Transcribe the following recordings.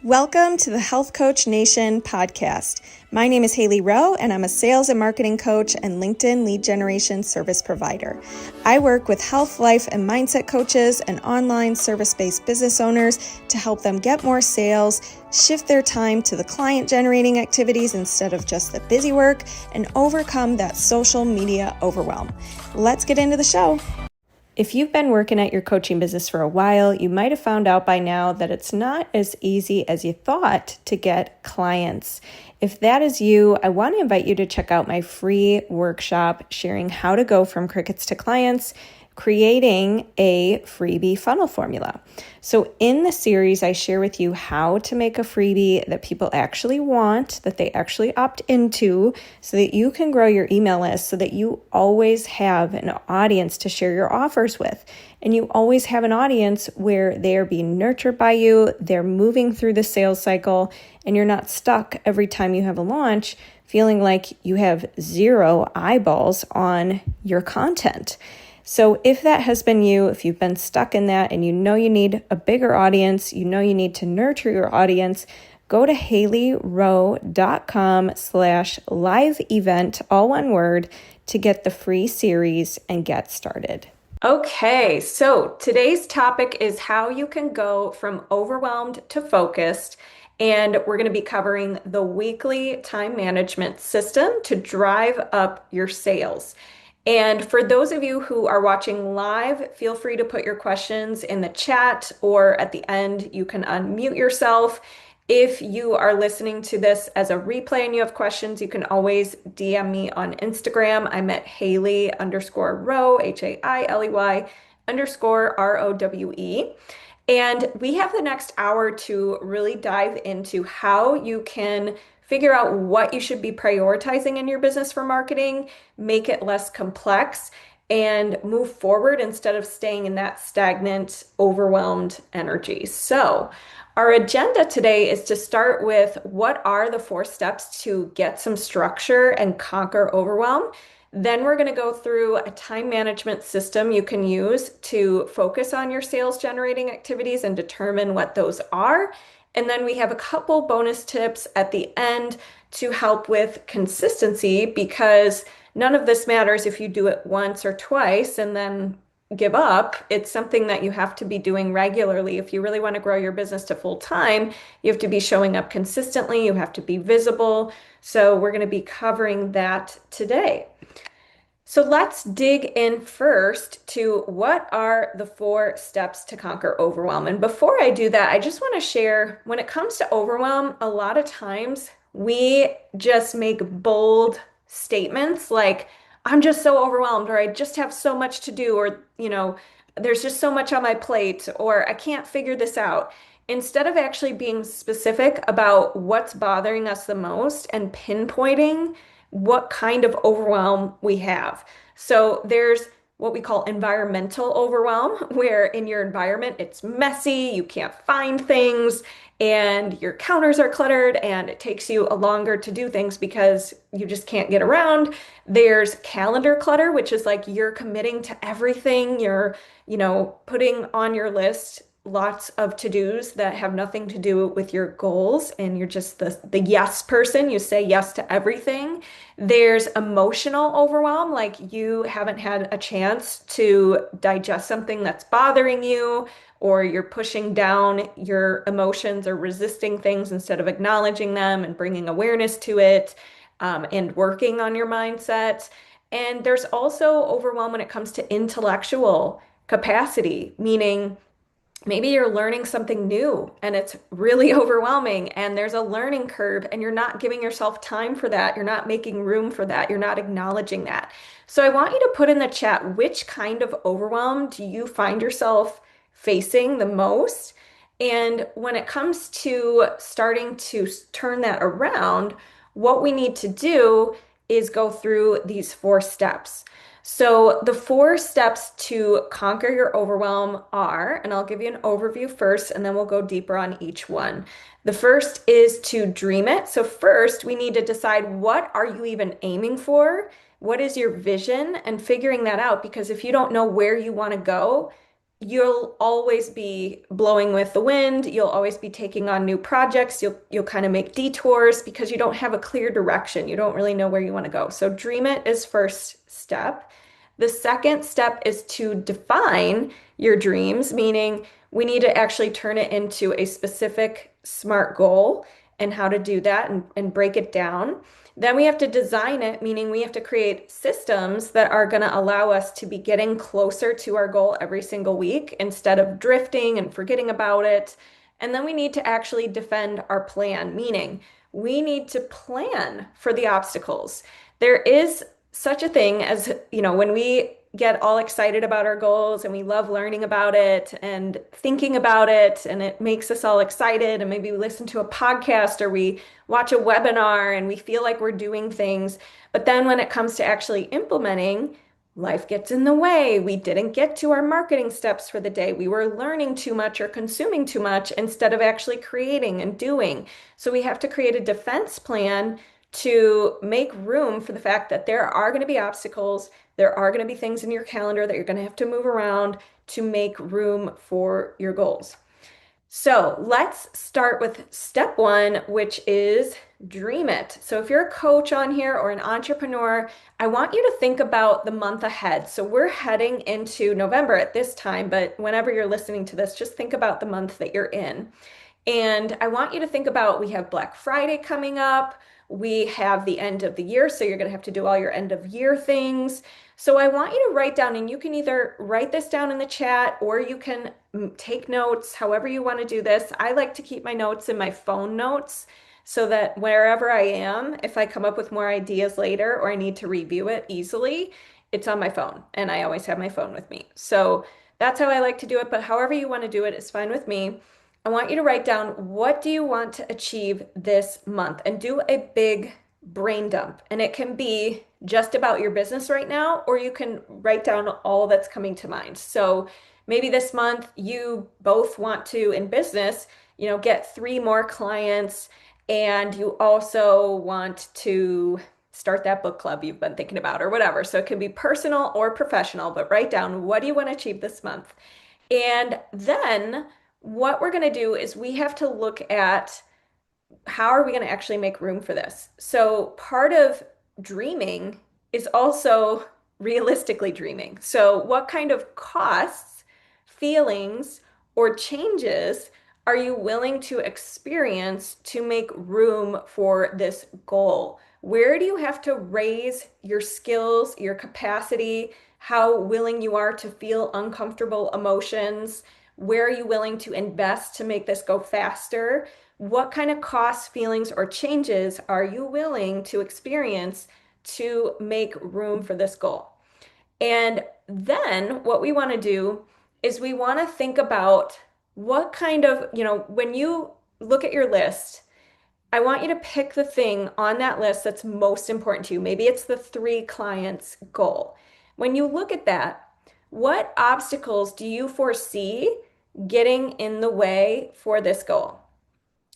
Welcome to the Health Coach Nation podcast. My name is Hailey Rowe, and I'm a sales and marketing coach and LinkedIn lead generation service provider. I work with health, life, and mindset coaches and online service-based business owners to help them get more sales, shift their time to the client-generating activities instead of just the busy work, and overcome that social media overwhelm. Let's get into the show. If you've been working at your coaching business for a while, you might have found out by now that it's not as easy as you thought to get clients. If that is you, I want to invite you to check out my free workshop sharing how to go from crickets to clients, creating a freebie funnel formula. So in the series, I share with you how to make a freebie that people actually want, that they actually opt into, so that you can grow your email list, so that you always have an audience to share your offers with. And you always have an audience where they are being nurtured by you, they're moving through the sales cycle, and you're not stuck every time you have a launch feeling like you have zero eyeballs on your content. So if that has been you, if you've been stuck in that and you know you need a bigger audience, you know you need to nurture your audience, go to haileyrowe.com/live event, all one word, to get the free series and get started. Okay, so today's topic is how you can go from overwhelmed to focused. And we're going to be covering the weekly time management system to drive up your sales. And for those of you who are watching live, feel free to put your questions in the chat, or at the end, you can unmute yourself. If you are listening to this as a replay and you have questions, you can always DM me on Instagram. I'm at Hailey_Rowe, HAILEY_ROWE. And we have the next hour to really dive into how you can figure out what you should be prioritizing in your business for marketing, make it less complex, and move forward instead of staying in that stagnant, overwhelmed energy. So our agenda today is to start with what are the 4 steps to get some structure and conquer overwhelm. Then we're going to go through a time management system you can use to focus on your sales generating activities and determine what those are. And then we have a couple bonus tips at the end to help with consistency, because none of this matters if you do it once or twice and then give up. It's something that you have to be doing regularly. If you really want to grow your business to full time, you have to be showing up consistently. You have to be visible. So we're going to be covering that today. So let's dig in first to what are the 4 steps to conquer overwhelm. And before I do that, I just want to share, when it comes to overwhelm, a lot of times we just make bold statements like, I'm just so overwhelmed, or I just have so much to do, or, there's just so much on my plate, or I can't figure this out. Instead of actually being specific about what's bothering us the most and pinpointing what kind of overwhelm we have. So there's what we call environmental overwhelm, where in your environment it's messy, you can't find things, and your counters are cluttered, and it takes you a longer to do things because you just can't get around. There's calendar clutter, which is like you're committing to everything. You're, putting on your list lots of to-dos that have nothing to do with your goals, and you're just the yes person. You say yes to everything. There's emotional overwhelm, like you haven't had a chance to digest something that's bothering you, or you're pushing down your emotions or resisting things instead of acknowledging them and bringing awareness to it, and working on your mindset. And there's also overwhelm when it comes to intellectual capacity, meaning maybe you're learning something new and it's really overwhelming, and there's a learning curve, and you're not giving yourself time for that. You're not making room for that. You're not acknowledging that. So I want you to put in the chat, which kind of overwhelm do you find yourself facing the most? And when it comes to starting to turn that around, what we need to do is go through these 4 steps. So the 4 steps to conquer your overwhelm are, and I'll give you an overview first, and then we'll go deeper on each one. The first is to dream it. So first, we need to decide, what are you even aiming for? What is your vision? And figuring that out, because if you don't know where you want to go, you'll always be blowing with the wind. You'll always be taking on new projects. You'll kind of make detours because you don't have a clear direction. You don't really know where you want to go. So dream it is first step. The second step is to define your dreams, meaning we need to actually turn it into a specific SMART goal and how to do that and break it down. Then we have to design it, meaning we have to create systems that are going to allow us to be getting closer to our goal every single week instead of drifting and forgetting about it. And then we need to actually defend our plan, meaning we need to plan for the obstacles. There is such a thing as, when we get all excited about our goals and we love learning about it and thinking about it, and it makes us all excited. And maybe we listen to a podcast or we watch a webinar and we feel like we're doing things. But then when it comes to actually implementing, life gets in the way. We didn't get to our marketing steps for the day. We were learning too much or consuming too much instead of actually creating and doing. So we have to create a defense plan to make room for the fact that there are going to be obstacles. There are going to be things in your calendar that you're going to have to move around to make room for your goals. So let's start with step one, which is dream it. So if you're a coach on here or an entrepreneur, I want you to think about the month ahead. So we're heading into November at this time, but whenever you're listening to this, just think about the month that you're in. And I want you to think about, we have Black Friday coming up. We have the end of the year, so you're going to have to do all your end of year things. So I want you to write down, and you can either write this down in the chat or you can take notes, however you want to do this. I like to keep my notes in my phone notes so that wherever I am, if I come up with more ideas later or I need to review it easily, it's on my phone, and I always have my phone with me. So that's how I like to do it, but however you want to do it is fine with me. I want you to write down, what do you want to achieve this month, and do a big brain dump. And it can be just about your business right now, or you can write down all that's coming to mind. So maybe this month you both want to, in business, get 3 more clients, and you also want to start that book club you've been thinking about or whatever. So it can be personal or professional, but write down, what do you want to achieve this month? And then what we're going to do is we have to look at, how are we going to actually make room for this? So part of dreaming is also realistically dreaming. So what kind of costs, feelings, or changes are you willing to experience to make room for this goal? Where do you have to raise your skills, your capacity, how willing you are to feel uncomfortable emotions? Where are you willing to invest to make this go faster? What kind of costs, feelings, or changes are you willing to experience to make room for this goal? And then what we want to do is we want to think about what kind of, when you look at your list, I want you to pick the thing on that list that's most important to you. Maybe it's the 3 clients goal. When you look at that, what obstacles do you foresee getting in the way for this goal?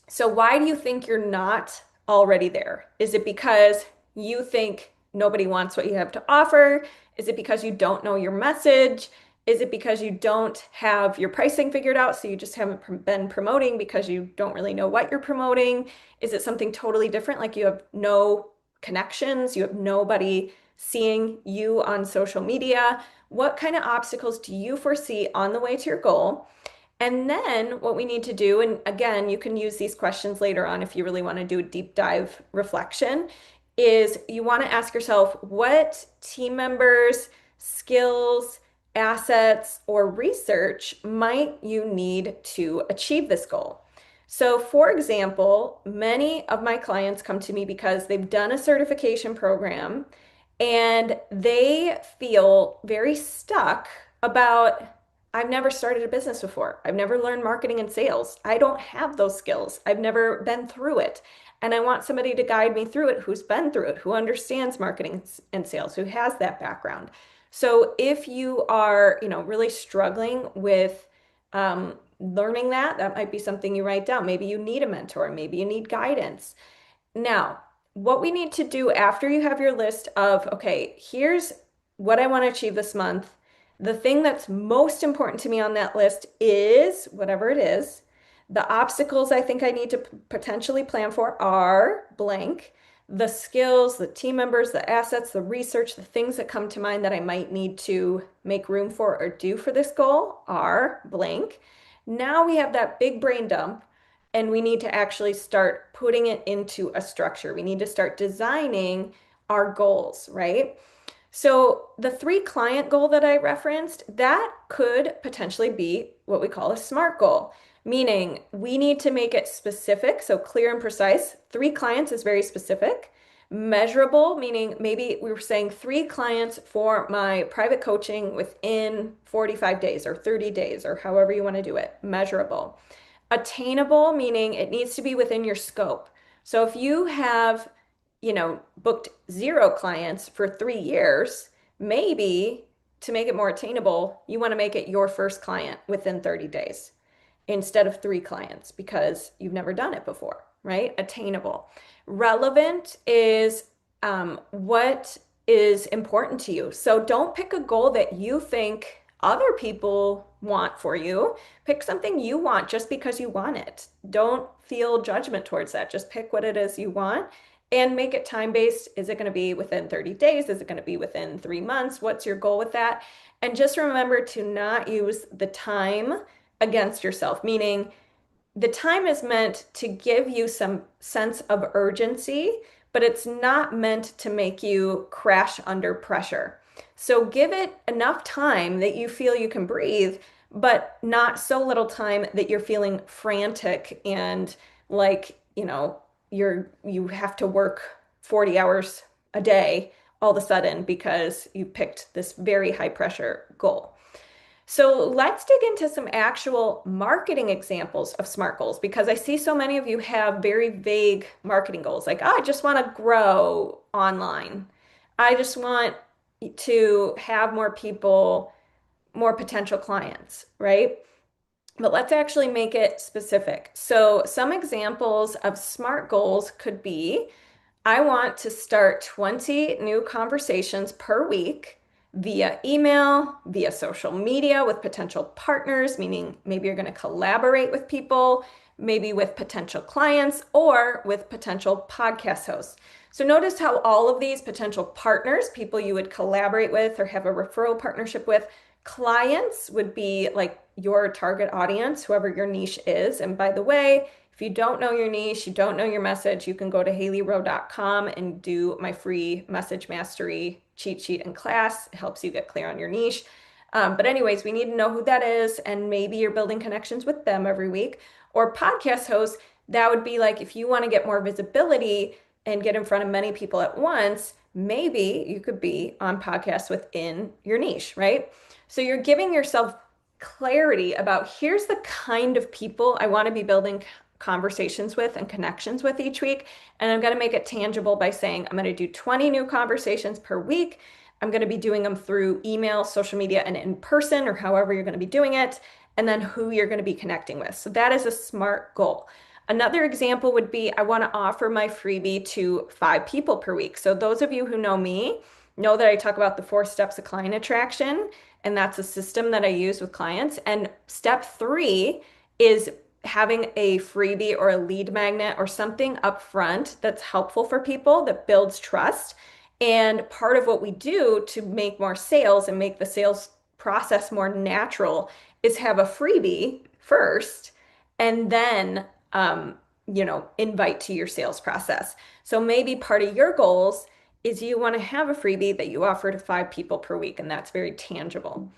So why do you think you're not already there? Is it because you think nobody wants what you have to offer? Is it because you don't know your message? Is it because you don't have your pricing figured out, so you just haven't been promoting because you don't really know what you're promoting? Is it something totally different, like you have no connections, you have nobody seeing you on social media? What kind of obstacles do you foresee on the way to your goal? And then what we need to do, and again, you can use these questions later on if you really want to do a deep dive reflection, is you want to ask yourself, what team members, skills, assets, or research might you need to achieve this goal? So, for example, many of my clients come to me because they've done a certification program and they feel very stuck about, I've never started a business before. I've never learned marketing and sales. I don't have those skills. I've never been through it. And I want somebody to guide me through it who's been through it, who understands marketing and sales, who has that background. So if you are, really struggling with learning that, that might be something you write down. Maybe you need a mentor, maybe you need guidance. Now, what we need to do after you have your list of, okay, here's what I want to achieve this month, The thing that's most important to me on that list is whatever it is. The obstacles I think I need to potentially plan for are blank. The skills, the team members, the assets, the research, the things that come to mind that I might need to make room for or do for this goal are blank. Now we have that big brain dump and we need to actually start putting it into a structure. We need to start designing our goals, right? So the three client goal that I referenced, that could potentially be what we call a SMART goal, meaning we need to make it specific, so clear and precise. Three clients is very specific. Measurable, meaning maybe we were saying three clients for my private coaching within 45 days or 30 days or however you want to do it. Measurable. Attainable, meaning it needs to be within your scope. So if you have, booked zero clients for 3 years, maybe to make it more attainable, you want to make it your first client within 30 days instead of three clients because you've never done it before, right? Attainable. Relevant is what is important to you. So don't pick a goal that you think other people want for you. Pick something you want just because you want it. Don't feel judgment towards that. Just pick what it is you want and make it time-based. Is it going to be within 30 days? Is it going to be within 3 months? What's your goal with that? And just remember to not use the time against yourself, meaning the time is meant to give you some sense of urgency, but it's not meant to make you crash under pressure. So give it enough time that you feel you can breathe, but not so little time that you're feeling frantic and like, you have to work 40 hours a day all of a sudden because you picked this very high pressure goal. So let's dig into some actual marketing examples of SMART goals because I see so many of you have very vague marketing goals like, oh, I just want to grow online. I just want to have more people, more potential clients, right? But let's actually make it specific. So some examples of SMART goals could be I want to start 20 new conversations per week via email, via social media with potential partners, meaning maybe you're going to collaborate with people, maybe with potential clients, or with potential podcast hosts. So notice how all of these potential partners, people you would collaborate with or have a referral partnership with, clients would be like your target audience, whoever your niche is. And by the way, if you don't know your niche, you don't know your message, you can go to HaileyRowe.com and do my free message mastery cheat sheet and class. It helps you get clear on your niche. But anyways, we need to know who that is, and maybe you're building connections with them every week. Or podcast hosts, that would be like if you want to get more visibility and get in front of many people at once, maybe you could be on podcasts within your niche, right? So you're giving yourself clarity about here's the kind of people I want to be building conversations with and connections with each week. And I'm going to make it tangible by saying I'm going to do 20 new conversations per week. I'm going to be doing them through email, social media, and in person, or however you're going to be doing it, and then who you're going to be connecting with. So that is a SMART goal. Another example would be I want to offer my freebie to 5 people per week. So those of you who know me know that I talk about the 4 steps of client attraction, and that's a system that I use with clients. And step 3 is having a freebie or a lead magnet or something up front that's helpful for people that builds trust. And part of what we do to make more sales and make the sales process more natural is have a freebie first and then invite to your sales process. So maybe part of your goals is you want to have a freebie that you offer to 5 people per week, and that's very tangible.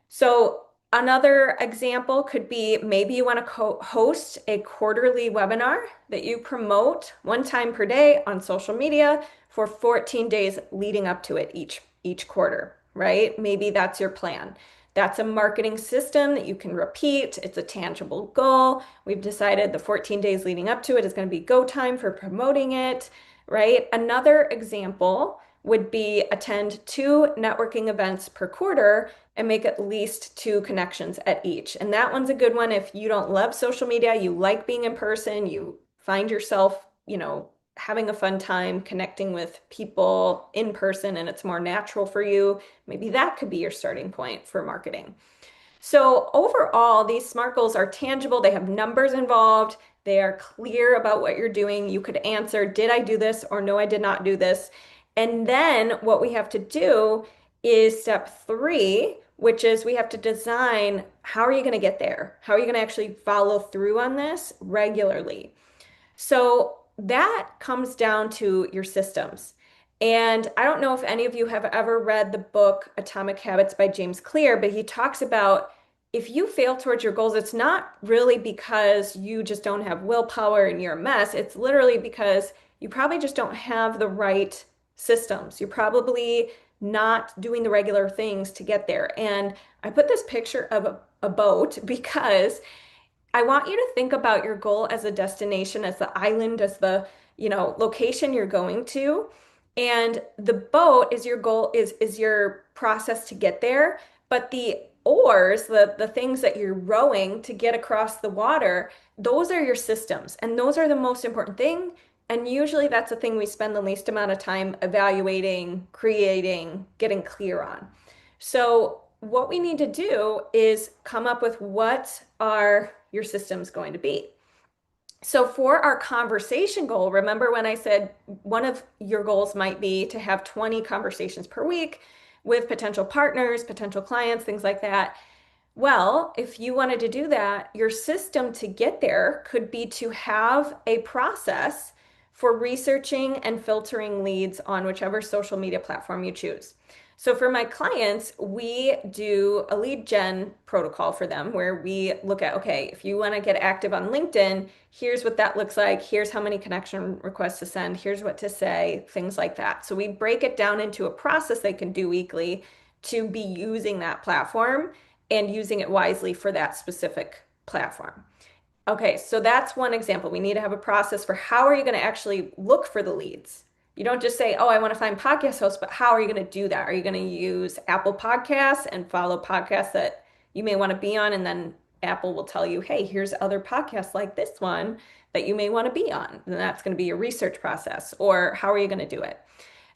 So another example could be maybe you want to host a quarterly webinar that you promote 1 time per day on social media for 14 days leading up to it each quarter, right? Maybe that's your plan. That's a marketing system that you can repeat. It's a tangible goal. We've decided the 14 days leading up to it is going to be go time for promoting it, right? Another example would be attend 2 networking events per quarter and make at least 2 connections at each. And that one's a good one if you don't love social media, you like being in person, you find yourself, having a fun time connecting with people in person and it's more natural for you, maybe that could be your starting point for marketing. So overall, these SMART goals are tangible. They have numbers involved. They are clear about what you're doing. You could answer, did I do this? Or no, I did not do this. And then what we have to do is step three, which is we have to design how are you going to get there? How are you going to actually follow through on this regularly? So that comes down to your systems. And I don't know if any of you have ever read the book Atomic Habits by James Clear, but he talks about if you fail towards your goals, it's not really because you just don't have willpower and you're a mess. It's literally because you probably just don't have the right systems. You're probably not doing the regular things to get there. And I put this picture of a boat because I want you to think about your goal as a destination, as the island, as the, location you're going to. And the boat is your goal, is your process to get there. But the oars, the things that you're rowing to get across the water, those are your systems. And those are the most important thing. And usually that's the thing we spend the least amount of time evaluating, creating, getting clear on. So what we need to do is come up with what are your systems going to be. So for our conversation goal, remember when I said one of your goals might be to have 20 conversations per week with potential partners, potential clients, things like that. Well, if you wanted to do that, your system to get there could be to have a process for researching and filtering leads on whichever social media platform you choose. So for my clients, we do a lead gen protocol for them where we look at, okay, if you want to get active on LinkedIn, here's what that looks like. Here's how many connection requests to send. Here's what to say, things like that. So we break it down into a process they can do weekly to be using that platform and using it wisely for that specific platform. Okay, so that's one example. We need to have a process for how are you going to actually look for the leads? You don't just say, oh, I want to find podcast hosts, but how are you going to do that? Are you going to use Apple Podcasts and follow podcasts that you may want to be on? And then Apple will tell you, hey, here's other podcasts like this one that you may want to be on. And that's going to be your research process. Or how are you going to do it?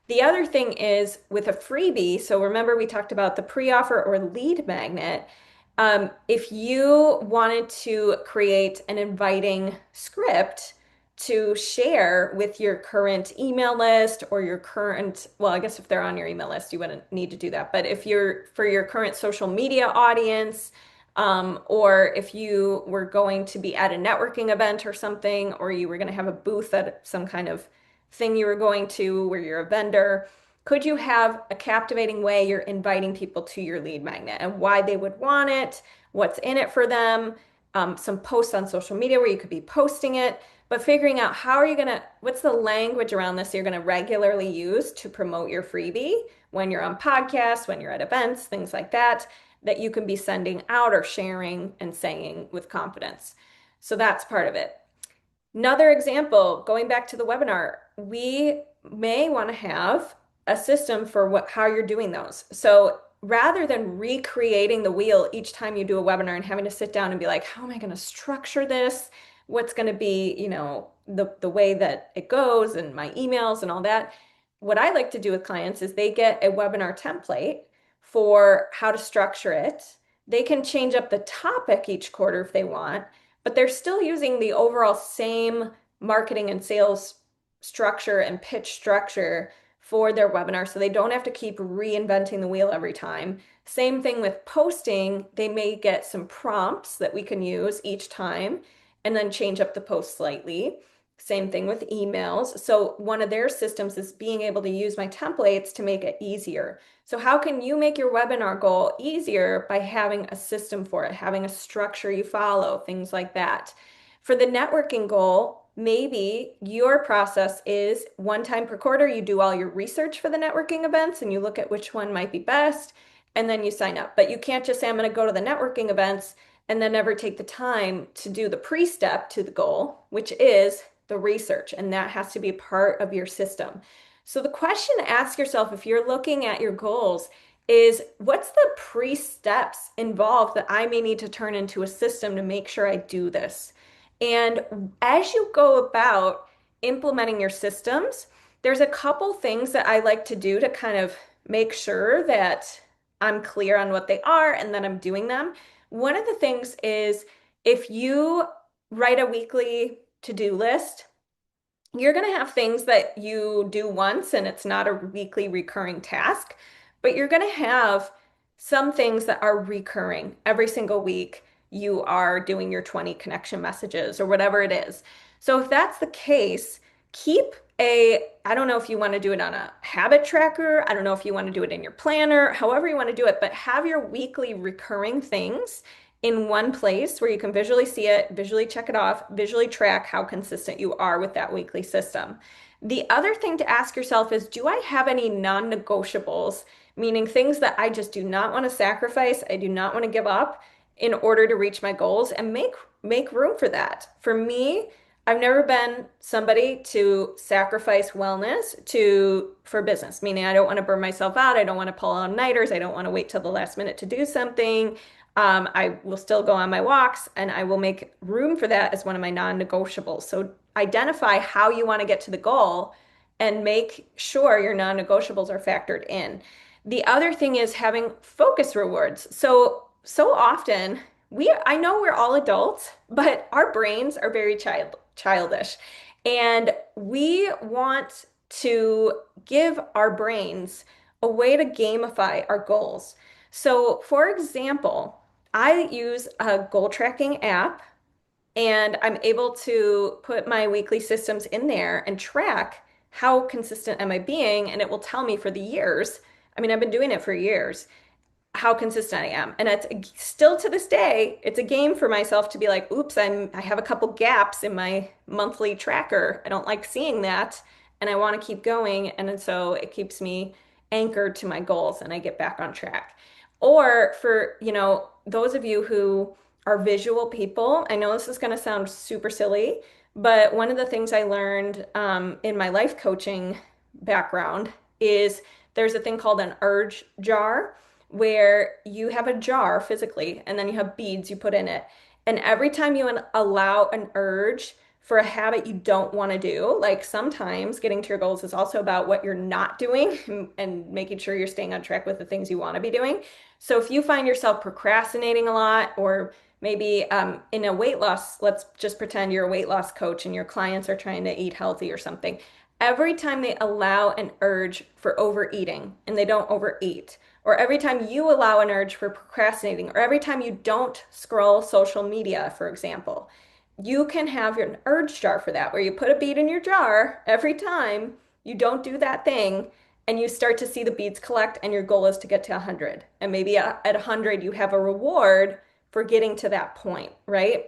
The other thing is with a freebie, so remember we talked about the pre-offer or lead magnet. If you wanted to create an inviting script to share with your current email list or your current, well, I guess if they're on your email list, you wouldn't need to do that. But if you're for your current social media audience, or if you were going to be at a networking event or something, or you were going to have a booth at some kind of thing you were going to where you're a vendor, could you have a captivating way you're inviting people to your lead magnet and why they would want it, what's in it for them, some posts on social media where you could be posting it, but figuring out how are you going to, what's the language around this you're going to regularly use to promote your freebie when you're on podcasts, when you're at events, things like that, that you can be sending out or sharing and saying with confidence. So that's part of it. Another example, going back to the webinar, we may want to have a system for how you're doing those. So rather than recreating the wheel each time you do a webinar and having to sit down and be like, how am I going to structure this? What's going to be, the way that it goes and my emails and all that. What I like to do with clients is they get a webinar template for how to structure it. They can change up the topic each quarter if they want, but they're still using the overall same marketing and sales structure and pitch structure for their webinar, so they don't have to keep reinventing the wheel every time. Same thing with posting. They may get some prompts that we can use each time and then change up the post slightly. Same thing with emails. So one of their systems is being able to use my templates to make it easier. So how can you make your webinar goal easier by having a system for it, having a structure you follow, things like that. For the networking goal, maybe your process is one time per quarter, you do all your research for the networking events and you look at which one might be best, and then you sign up. But you can't just say, I'm going to go to the networking events and then never take the time to do the pre-step to the goal, which is the research. And that has to be part of your system. So the question to ask yourself if you're looking at your goals is what's the pre-steps involved that I may need to turn into a system to make sure I do this? And as you go about implementing your systems, there's a couple things that I like to do to kind of make sure that I'm clear on what they are and that I'm doing them. One of the things is if you write a weekly to-do list, you're going to have things that you do once and it's not a weekly recurring task, but you're going to have some things that are recurring every single week. You are doing your 20 connection messages or whatever it is. So if that's the case, keep I don't know if you want to do it on a habit tracker. I don't know if you want to do it in your planner, however you want to do it, but have your weekly recurring things in one place where you can visually see it, visually check it off, visually track how consistent you are with that weekly system. The other thing to ask yourself is, do I have any non-negotiables, meaning things that I just do not want to sacrifice, I do not want to give up in order to reach my goals and make room for that. For me, I've never been somebody to sacrifice wellness for business, meaning I don't want to burn myself out, I don't want to pull all-nighters, I don't want to wait till the last minute to do something. I will still go on my walks and I will make room for that as one of my non-negotiables. So identify how you want to get to the goal and make sure your non-negotiables are factored in. The other thing is having focus rewards. So often I know we're all adults, but our brains are very childish. And we want to give our brains a way to gamify our goals. So, for example, I use a goal tracking app and I'm able to put my weekly systems in there and track how consistent am I being, and it will tell me for the years. I mean, I've been doing it for years how consistent I am. And it's still to this day, it's a game for myself to be like, oops, I have a couple gaps in my monthly tracker. I don't like seeing that. And I want to keep going. And so it keeps me anchored to my goals and I get back on track. Or for, those of you who are visual people, I know this is going to sound super silly, but one of the things I learned in my life coaching background is there's a thing called an urge jar where you have a jar physically and then you have beads you put in it. And every time you allow an urge for a habit you don't want to do, like sometimes getting to your goals is also about what you're not doing and making sure you're staying on track with the things you want to be doing. So if you find yourself procrastinating a lot, or maybe in a weight loss, let's just pretend you're a weight loss coach and your clients are trying to eat healthy or something. Every time they allow an urge for overeating and they don't overeat, or every time you allow an urge for procrastinating, or every time you don't scroll social media, for example, you can have your urge jar for that, where you put a bead in your jar every time you don't do that thing, and you start to see the beads collect, and your goal is to get to 100. And maybe at 100, you have a reward for getting to that point, right?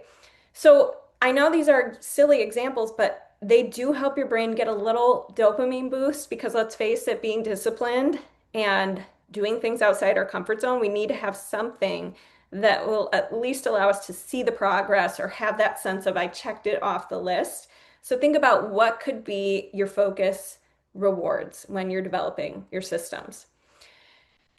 So I know these are silly examples, but they do help your brain get a little dopamine boost because let's face it, being disciplined and doing things outside our comfort zone, we need to have something that will at least allow us to see the progress or have that sense of I checked it off the list. So think about what could be your focus rewards when you're developing your systems.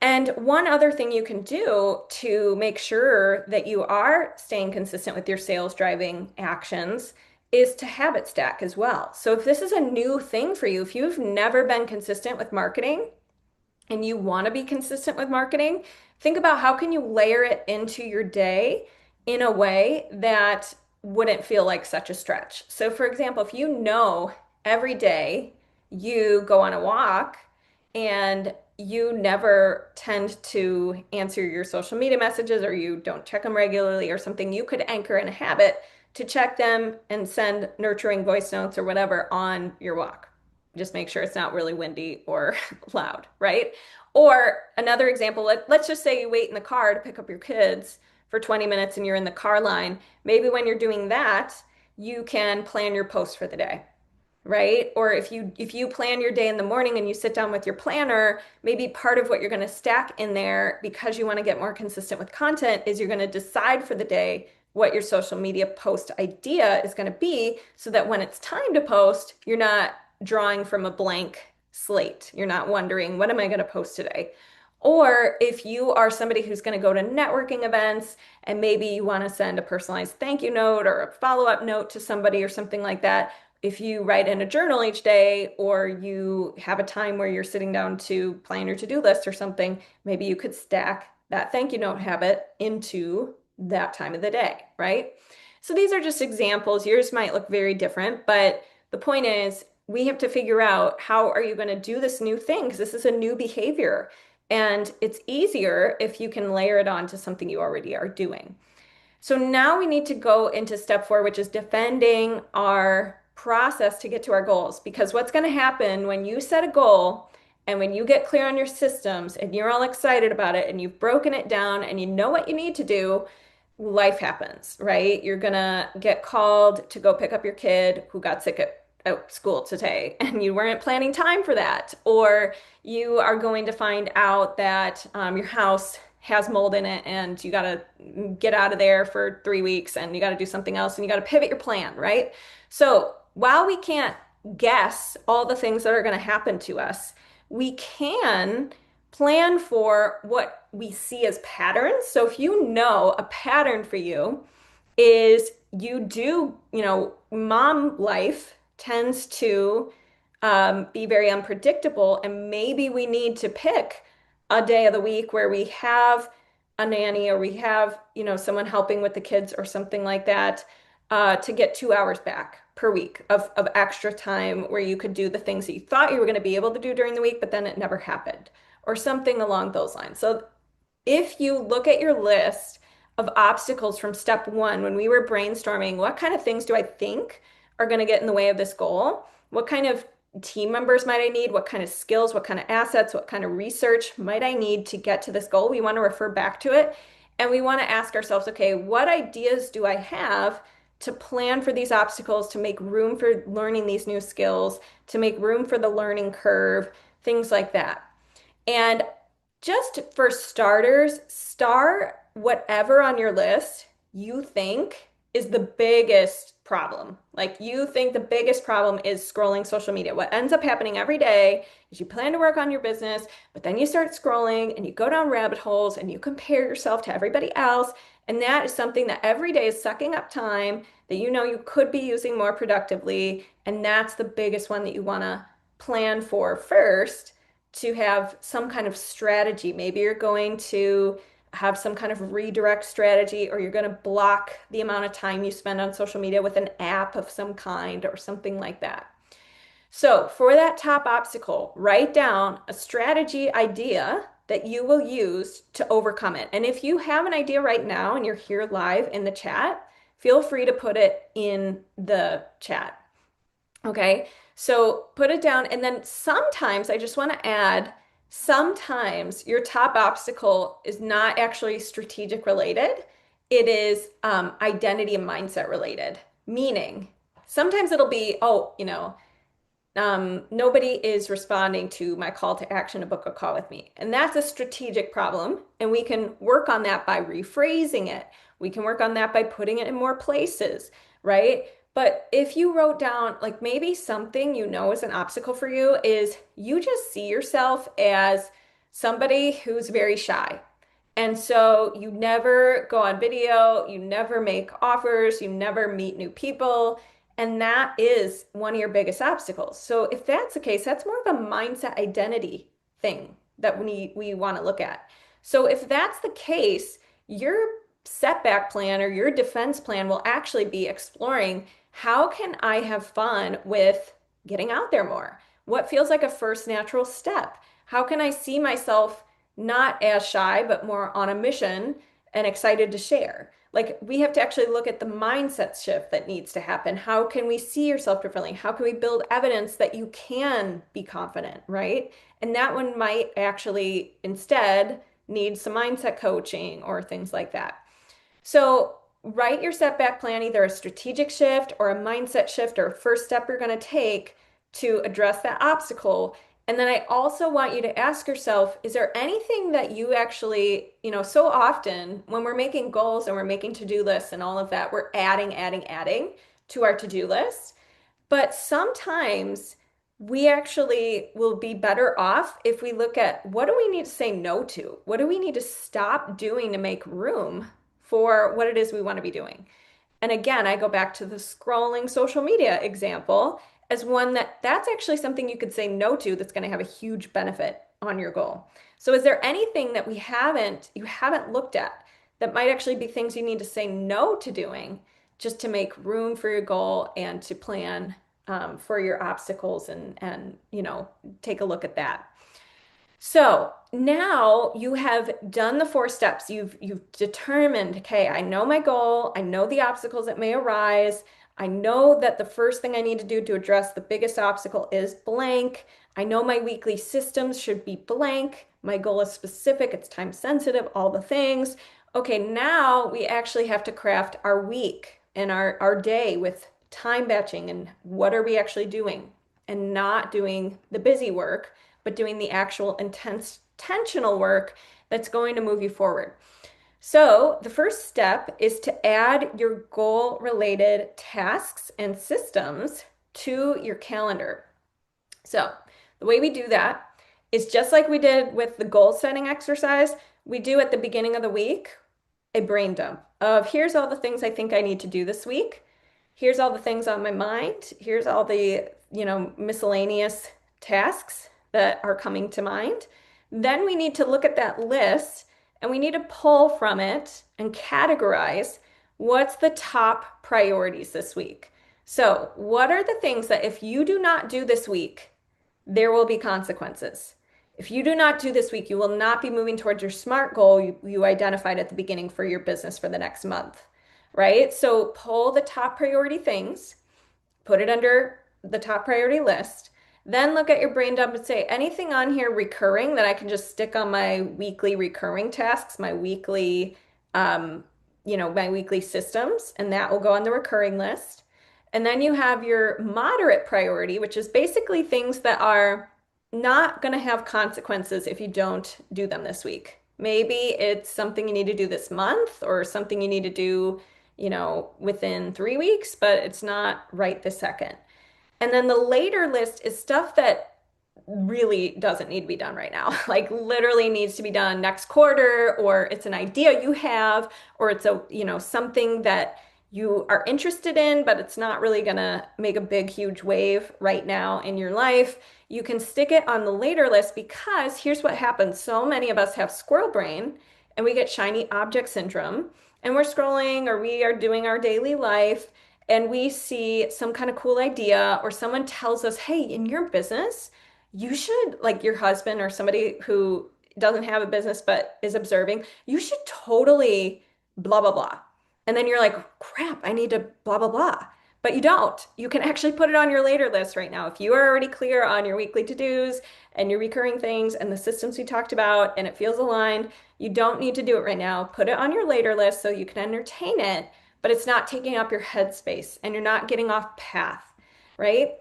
And one other thing you can do to make sure that you are staying consistent with your sales driving actions is to habit stack as well. So if this is a new thing for you, if you've never been consistent with marketing, and you want to be consistent with marketing, think about how can you layer it into your day in a way that wouldn't feel like such a stretch. So for example, if you know every day you go on a walk and you never tend to answer your social media messages or you don't check them regularly or something, you could anchor in a habit to check them and send nurturing voice notes or whatever on your walk. Just make sure it's not really windy or loud, right? Or another example, let's just say you wait in the car to pick up your kids for 20 minutes and you're in the car line. Maybe when you're doing that, you can plan your post for the day, right? Or if you plan your day in the morning and you sit down with your planner, maybe part of what you're going to stack in there because you want to get more consistent with content is you're going to decide for the day what your social media post idea is going to be so that when it's time to post, you're not drawing from a blank slate. You're not wondering, what am I going to post today? Or if you are somebody who's going to go to networking events and maybe you want to send a personalized thank you note or a follow-up note to somebody or something like that, if you write in a journal each day or you have a time where you're sitting down to plan your to-do list or something, maybe you could stack that thank you note habit into that time of the day, right? So these are just examples. Yours might look very different, but the point is we have to figure out how are you going to do this new thing because this is a new behavior. And it's easier if you can layer it on to something you already are doing. So now we need to go into step four, which is defending our process to get to our goals. Because what's going to happen when you set a goal and when you get clear on your systems and you're all excited about it and you've broken it down and you know what you need to do, life happens, right? You're gonna get called to go pick up your kid who got sick at school today, and you weren't planning time for that. Or you are going to find out that your house has mold in it and you gotta get out of there for 3 weeks and you gotta do something else and you gotta pivot your plan, right? So while we can't guess all the things that are gonna happen to us, we can plan for what we see as patterns. So if you know a pattern for you is you do, mom life tends to be very unpredictable, and maybe we need to pick a day of the week where we have a nanny or we have, someone helping with the kids or something like that to get 2 hours back per week of extra time where you could do the things that you thought you were going to be able to do during the week, but then it never happened or something along those lines. So if you look at your list of obstacles from step one, when we were brainstorming, what kind of things do I think are going to get in the way of this goal? What kind of team members might I need? What kind of skills, what kind of assets, what kind of research might I need to get to this goal? We want to refer back to it. And we want to ask ourselves, okay, what ideas do I have to plan for these obstacles, to make room for learning these new skills, to make room for the learning curve, things like that. And just for starters, star whatever on your list you think is the biggest problem. Like you think the biggest problem is scrolling social media. What ends up happening every day is you plan to work on your business, but then you start scrolling and you go down rabbit holes and you compare yourself to everybody else. And that is something that every day is sucking up time that you know you could be using more productively. And that's the biggest one that you want to plan for first, to have some kind of strategy. Maybe you're going to have some kind of redirect strategy, or you're going to block the amount of time you spend on social media with an app of some kind or something like that. So, for that top obstacle, write down a strategy idea that you will use to overcome it. And if you have an idea right now and you're here live in the chat, feel free to put it in the chat. Okay, so put it down. And then sometimes I just want to add, sometimes your top obstacle is not actually strategic related. It is identity and mindset related. Meaning, sometimes it'll be, oh, nobody is responding to my call to action to book a call with me. And that's a strategic problem. And we can work on that by rephrasing it. We can work on that by putting it in more places, right? But if you wrote down, like maybe something you know is an obstacle for you is you just see yourself as somebody who's very shy. And so you never go on video, you never make offers, you never meet new people. And that is one of your biggest obstacles. So if that's the case, that's more of a mindset identity thing that we want to look at. So if that's the case, your setback plan or your defense plan will actually be exploring, how can I have fun with getting out there more? What feels like a first natural step? How can I see myself not as shy, but more on a mission and excited to share? Like we have to actually look at the mindset shift that needs to happen. How can we see yourself differently? How can we build evidence that you can be confident, right? And that one might actually instead need some mindset coaching or things like that. So write your setback plan, either a strategic shift or a mindset shift or a first step you're going to take to address that obstacle. And then I also want you to ask yourself, is there anything that you actually, so often when we're making goals and we're making to-do lists and all of that, we're adding to our to-do list. But sometimes we actually will be better off if we look at what do we need to say no to? What do we need to stop doing to make room for what it is we want to be doing? And again, I go back to the scrolling social media example as one that's actually something you could say no to that's going to have a huge benefit on your goal. So is there anything that you haven't looked at that might actually be things you need to say no to doing just to make room for your goal and to plan for your obstacles and take a look at that. So now you have done the four steps. You've determined, okay, I know my goal, I know the obstacles that may arise. I know that the first thing I need to do to address the biggest obstacle is blank. I know my weekly systems should be blank. My goal is specific, it's time sensitive, all the things. Okay, now we actually have to craft our week and our day with time batching and what are we actually doing and not doing the busy work but doing the actual intentional work that's going to move you forward. So, the first step is to add your goal related tasks and systems to your calendar. So, the way we do that is just like we did with the goal setting exercise, we do at the beginning of the week a brain dump of here's all the things I think I need to do this week. Here's all the things on my mind. Here's all the, miscellaneous tasks that are coming to mind. Then we need to look at that list and we need to pull from it and categorize what's the top priorities this week. So, what are the things that if you do not do this week, there will be consequences? If you do not do this week, you will not be moving towards your SMART goal you identified at the beginning for your business for the next month, right? So pull the top priority things, put it under the top priority list, then look at your brain dump and say, anything on here recurring that I can just stick on my weekly recurring tasks, um, my weekly systems, and that will go on the recurring list. And then you have your moderate priority, which is basically things that are not going to have consequences if you don't do them this week. Maybe it's something you need to do this month or something you need to do, within 3 weeks, but it's not right this second. And then the later list is stuff that really doesn't need to be done right now. Like literally needs to be done next quarter, or it's an idea you have, or it's something that you are interested in, but it's not really gonna make a big, huge wave right now in your life. You can stick it on the later list because here's what happens. So many of us have squirrel brain and we get shiny object syndrome and we're scrolling or we are doing our daily life and we see some kind of cool idea or someone tells us, hey, in your business, you should, like your husband or somebody who doesn't have a business but is observing, you should totally blah, blah, blah. And then you're like, crap, I need to blah, blah, blah. But you don't. You can actually put it on your later list right now. If you are already clear on your weekly to-dos and your recurring things and the systems we talked about and it feels aligned, you don't need to do it right now. Put it on your later list so you can entertain it, but it's not taking up your headspace and you're not getting off path, right?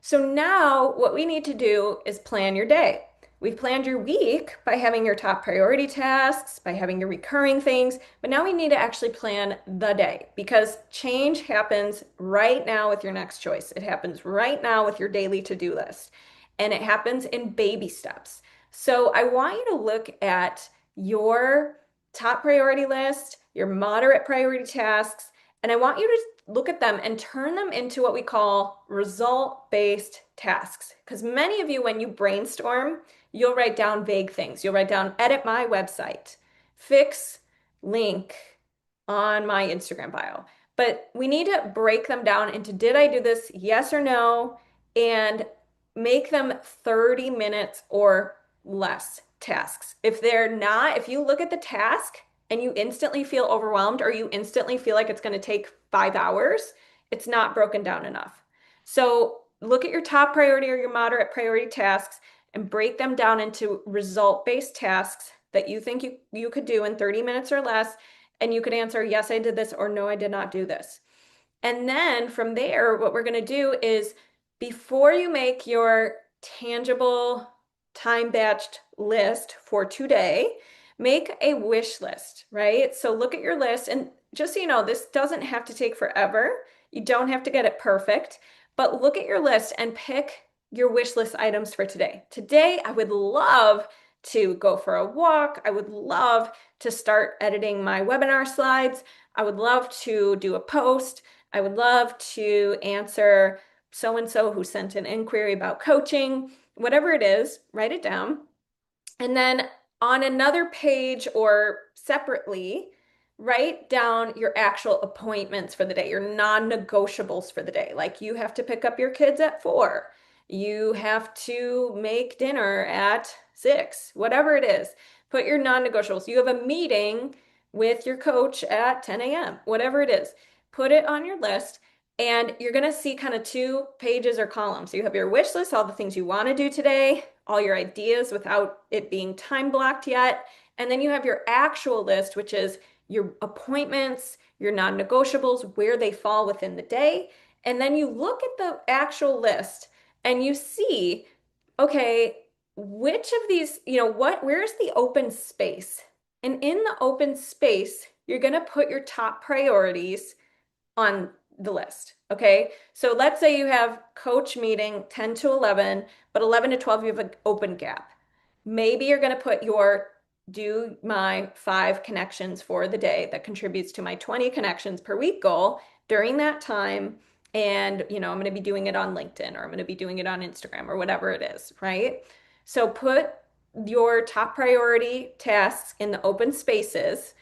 So now what we need to do is plan your day. We've planned your week by having your top priority tasks, by having your recurring things, but now we need to actually plan the day because change happens right now with your next choice. It happens right now with your daily to-do list, and it happens in baby steps. So I want you to look at your top priority list, your moderate priority tasks, and I want you to look at them and turn them into what we call result-based tasks. Because many of you, when you brainstorm, you'll write down vague things. You'll write down, edit my website, fix link on my Instagram bio. But we need to break them down into did I do this? Yes or no? And make them 30 minutes or less tasks. If they're not, if you look at the task and you instantly feel overwhelmed or you instantly feel like it's going to take 5 hours, it's not broken down enough. So look at your top priority or your moderate priority tasks and break them down into result-based tasks that you think you could do in 30 minutes or less. And you could answer, yes, I did this, or no, I did not do this. And then from there, what we're going to do is before you make your tangible time batched list for today, make a wish list, right? So look at your list and just so you know, this doesn't have to take forever. You don't have to get it perfect, but look at your list and pick your wish list items for today. Today, I would love to go for a walk. I would love to start editing my webinar slides. I would love to do a post. I would love to answer so and so who sent an inquiry about coaching. Whatever it is, write it down. And then on another page or separately, write down your actual appointments for the day, your non-negotiables for the day. Like you have to pick up your kids at 4. You have to make dinner at 6, whatever it is. Put your non-negotiables. You have a meeting with your coach at 10 a.m., whatever it is. Put it on your list. And you're going to see kind of 2 pages or columns. So you have your wish list, all the things you want to do today, all your ideas without it being time blocked yet. And then you have your actual list, which is your appointments, your non-negotiables, where they fall within the day. And then you look at the actual list and you see, okay, which of these, where's the open space? And in the open space, you're going to put your top priorities on the list. Okay. So let's say you have coach meeting 10 to 11, but 11 to 12, you have an open gap. Maybe you're going to put do my 5 connections for the day that contributes to my 20 connections per week goal during that time. And, I'm going to be doing it on LinkedIn, or I'm going to be doing it on Instagram, or whatever it is, right? So put your top priority tasks in the open spaces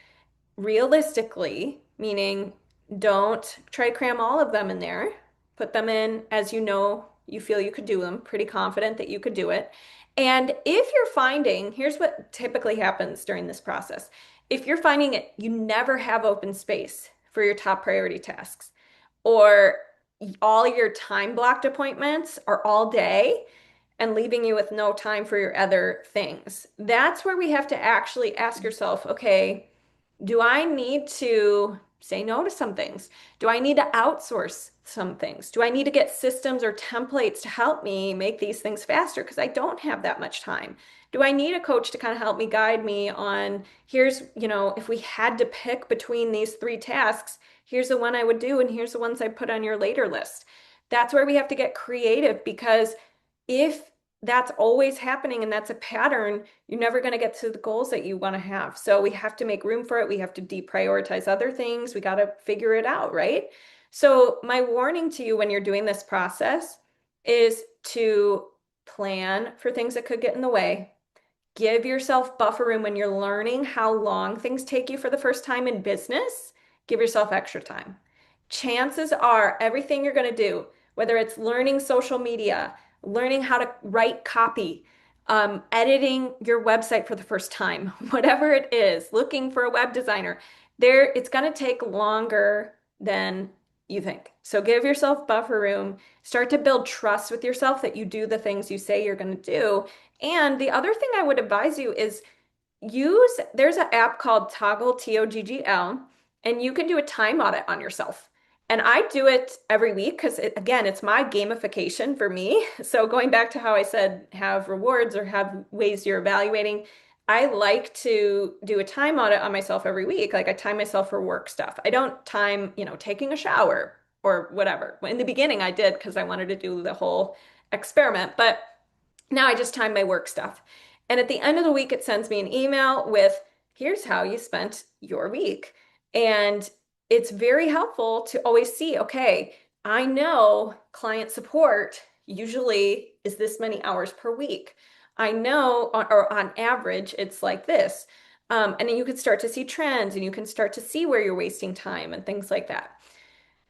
realistically, meaning don't try to cram all of them in there. Put them in as you feel you could do them, pretty confident that you could do it. And if you're finding, here's what typically happens during this process. If you're finding it, you never have open space for your top priority tasks, or all your time blocked appointments are all day and leaving you with no time for your other things. That's where we have to actually ask yourself, okay, do I need to say no to some things? Do I need to outsource some things? Do I need to get systems or templates to help me make these things faster? Because I don't have that much time. Do I need a coach to kind of help me guide me on if we had to pick between these 3 tasks, here's the one I would do, and here's the ones I put on your later list. That's where we have to get creative, because if that's always happening and that's a pattern, you're never going to get to the goals that you want to have. So we have to make room for it. We have to deprioritize other things. We got to figure it out, right? So my warning to you when you're doing this process is to plan for things that could get in the way. Give yourself buffer room when you're learning how long things take you for the first time in business. Give yourself extra time. Chances are everything you're going to do, whether it's learning social media, learning how to write copy, editing your website for the first time, whatever it is, looking for a web designer, it's going to take longer than you think. So give yourself buffer room. Start to build trust with yourself that you do the things you say you're going to do. And the other thing I would advise you is there's an app called Toggle, Toggl, and you can do a time audit on yourself. And I do it every week because, again, it's my gamification for me. So going back to how I said have rewards or have ways you're evaluating, I like to do a time audit on myself every week. Like I time myself for work stuff. I don't time, taking a shower or whatever. In the beginning, I did because I wanted to do the whole experiment, but now I just time my work stuff. And at the end of the week, it sends me an email with, here's how you spent your week. And it's very helpful to always see, okay, I know client support usually is this many hours per week. I know, or on average, it's like this. And then you can start to see trends, and you can start to see where you're wasting time and things like that.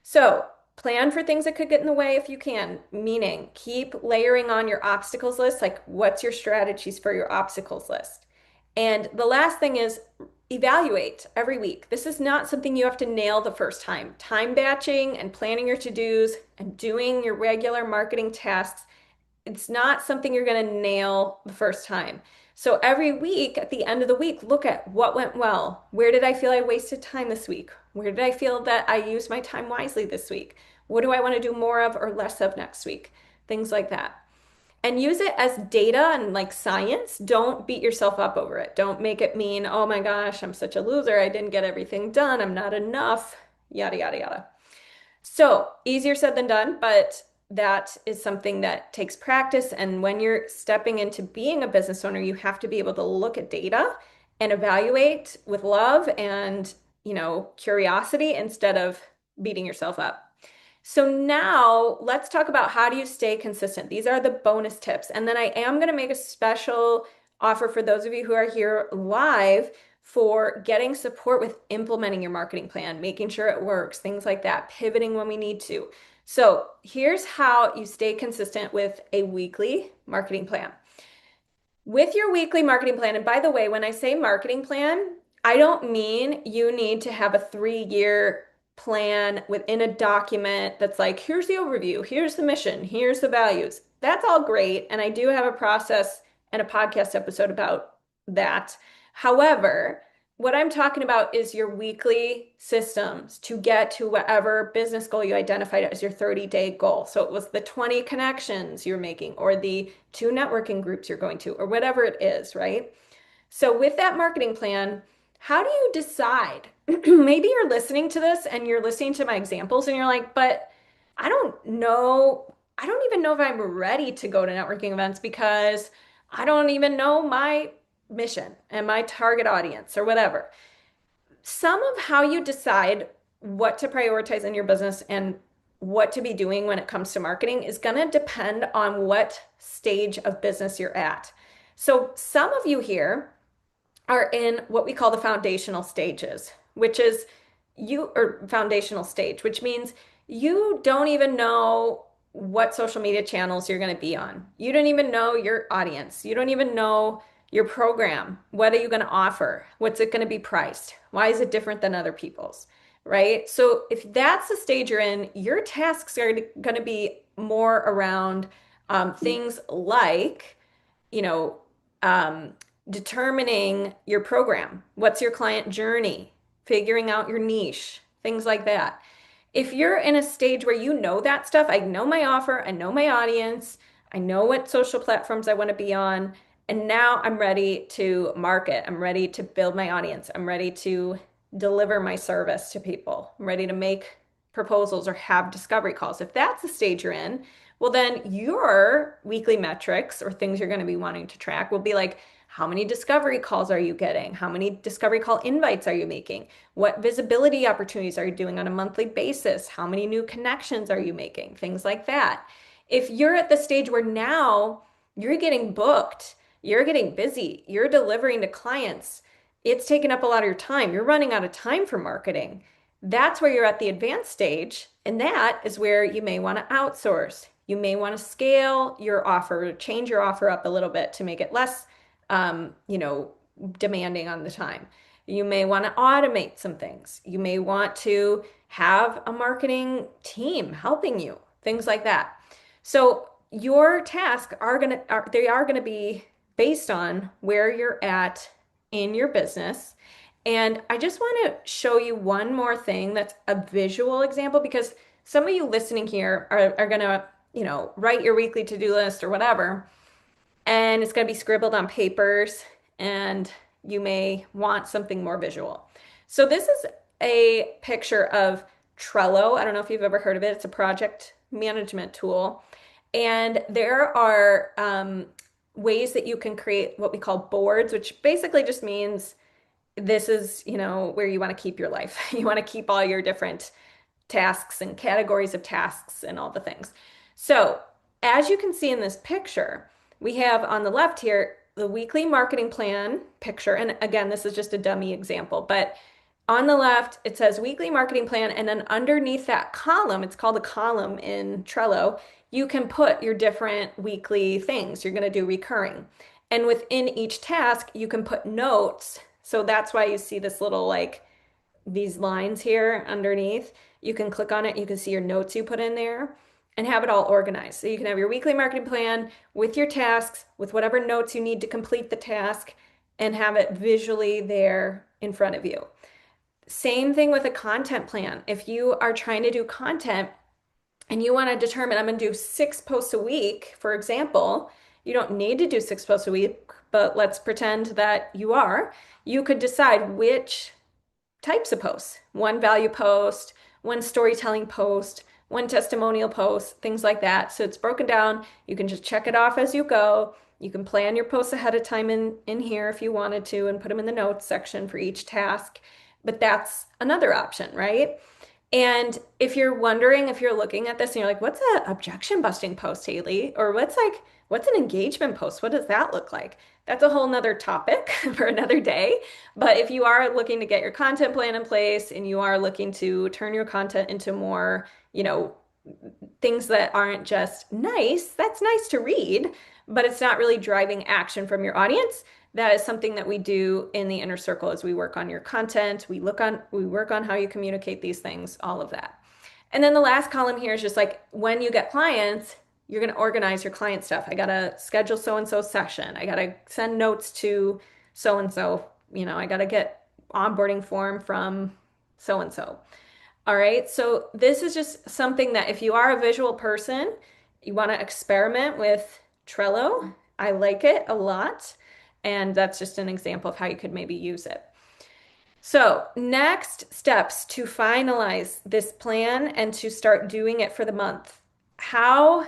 So plan for things that could get in the way if you can, meaning keep layering on your obstacles list. Like, what's your strategies for your obstacles list? And the last thing is evaluate every week. This is not something you have to nail the first time. Time batching and planning your to-dos and doing your regular marketing tasks, it's not something you're going to nail the first time. So every week, at the end of the week, look at what went well. Where did I feel I wasted time this week? Where did I feel that I used my time wisely this week? What do I want to do more of or less of next week? Things like that. And use it as data and like science. Don't beat yourself up over it. Don't make it mean, oh my gosh, I'm such a loser. I didn't get everything done. I'm not enough. Yada, yada, yada. So easier said than done, but that is something that takes practice. And when you're stepping into being a business owner, you have to be able to look at data and evaluate with love and curiosity instead of beating yourself up. So now let's talk about how do you stay consistent. These are the bonus tips. And then I am going to make a special offer for those of you who are here live for getting support with implementing your marketing plan, making sure it works, things like that, pivoting when we need to. So here's how you stay consistent with a weekly marketing plan. With your weekly marketing plan, and by the way, when I say marketing plan, I don't mean you need to have a 3-year plan within a document that's like, here's the overview, here's the mission, here's the values. That's all great. And I do have a process and a podcast episode about that. However, what I'm talking about is your weekly systems to get to whatever business goal you identified as your 30-day goal. So it was the 20 connections you're making, or the 2 networking groups you're going to, or whatever it is, right? So with that marketing plan, how do you decide? Maybe you're listening to this and you're listening to my examples and you're like, but I don't know. I don't even know if I'm ready to go to networking events because I don't even know my mission and my target audience or whatever. Some of how you decide what to prioritize in your business and what to be doing when it comes to marketing is going to depend on what stage of business you're at. So some of you here are in what we call the foundational stages, which is or foundational stage, which means you don't even know what social media channels you're going to be on. You don't even know your audience. You don't even know your program. What are you going to offer? What's it going to be priced? Why is it different than other people's? Right? So if that's the stage you're in, your tasks are going to be more around things like, you know, um, determining your program. What's your client journey? Figuring out your niche, things like that. If you're in a stage where you know that stuff, I know my offer, I know my audience, I know what social platforms I want to be on, and now I'm ready to market. I'm ready to build my audience. I'm ready to deliver my service to people. I'm ready to make proposals or have discovery calls. If that's the stage you're in, well, then your weekly metrics or things you're going to be wanting to track will be like, how many discovery calls are you getting? How many discovery call invites are you making? What visibility opportunities are you doing on a monthly basis? How many new connections are you making? Things like that. If you're at the stage where now you're getting booked, you're getting busy, you're delivering to clients, it's taking up a lot of your time, you're running out of time for marketing. That's where you're at the advanced stage, and that is where you may want to outsource. You may want to scale your offer, change your offer up a little bit to make it less, um, you know, demanding on the time. You may want to automate some things. You may want to have a marketing team helping you, things like that. So your tasks are gonna be based on where you're at in your business. And I just want to show you one more thing that's a visual example, because some of you listening here are gonna, write your weekly to-do list or whatever, and it's going to be scribbled on papers, and you may want something more visual. So this is a picture of Trello. I don't know if you've ever heard of it. It's a project management tool. And there are ways that you can create what we call boards, which basically just means this is, where you want to keep your life. You want to keep all your different tasks and categories of tasks and all the things. So, as you can see in this picture, we have on the left here the weekly marketing plan picture. And again, this is just a dummy example, but on the left, it says weekly marketing plan. And then underneath that column, it's called a column in Trello, you can put your different weekly things you're going to do recurring. And within each task, you can put notes. So that's why you see this little these lines here underneath. You can click on it, you can see your notes you put in there and have it all organized. So you can have your weekly marketing plan with your tasks, with whatever notes you need to complete the task, and have it visually there in front of you. Same thing with a content plan. If you are trying to do content and you want to determine, I'm going to do 6 posts a week, for example, you don't need to do 6 posts a week, but let's pretend that you are. You could decide which types of posts, one value post, one storytelling post, one testimonial post, things like that. So it's broken down. You can just check it off as you go. You can plan your posts ahead of time in here if you wanted to and put them in the notes section for each task. but that's another option, right? And if you're wondering, if you're looking at this and you're like, what's an objection busting post, Haley? Or what's an engagement post? What does that look like? That's a whole nother topic for another day. But if you are looking to get your content plan in place and you are looking to turn your content into more, things that aren't just nice, that's nice to read, but it's not really driving action from your audience. That is something that we do in the inner circle as we work on your content. We work on how you communicate these things, all of that. And then the last column here is just like when you get clients, you're going to organize your client stuff. I got to schedule so and so session. I got to send notes to so and so. I got to get onboarding form from so and so. All right, so this is just something that if you are a visual person, you want to experiment with Trello. I like it a lot, and that's just an example of how you could maybe use it. So, next steps to finalize this plan and to start doing it for the month. How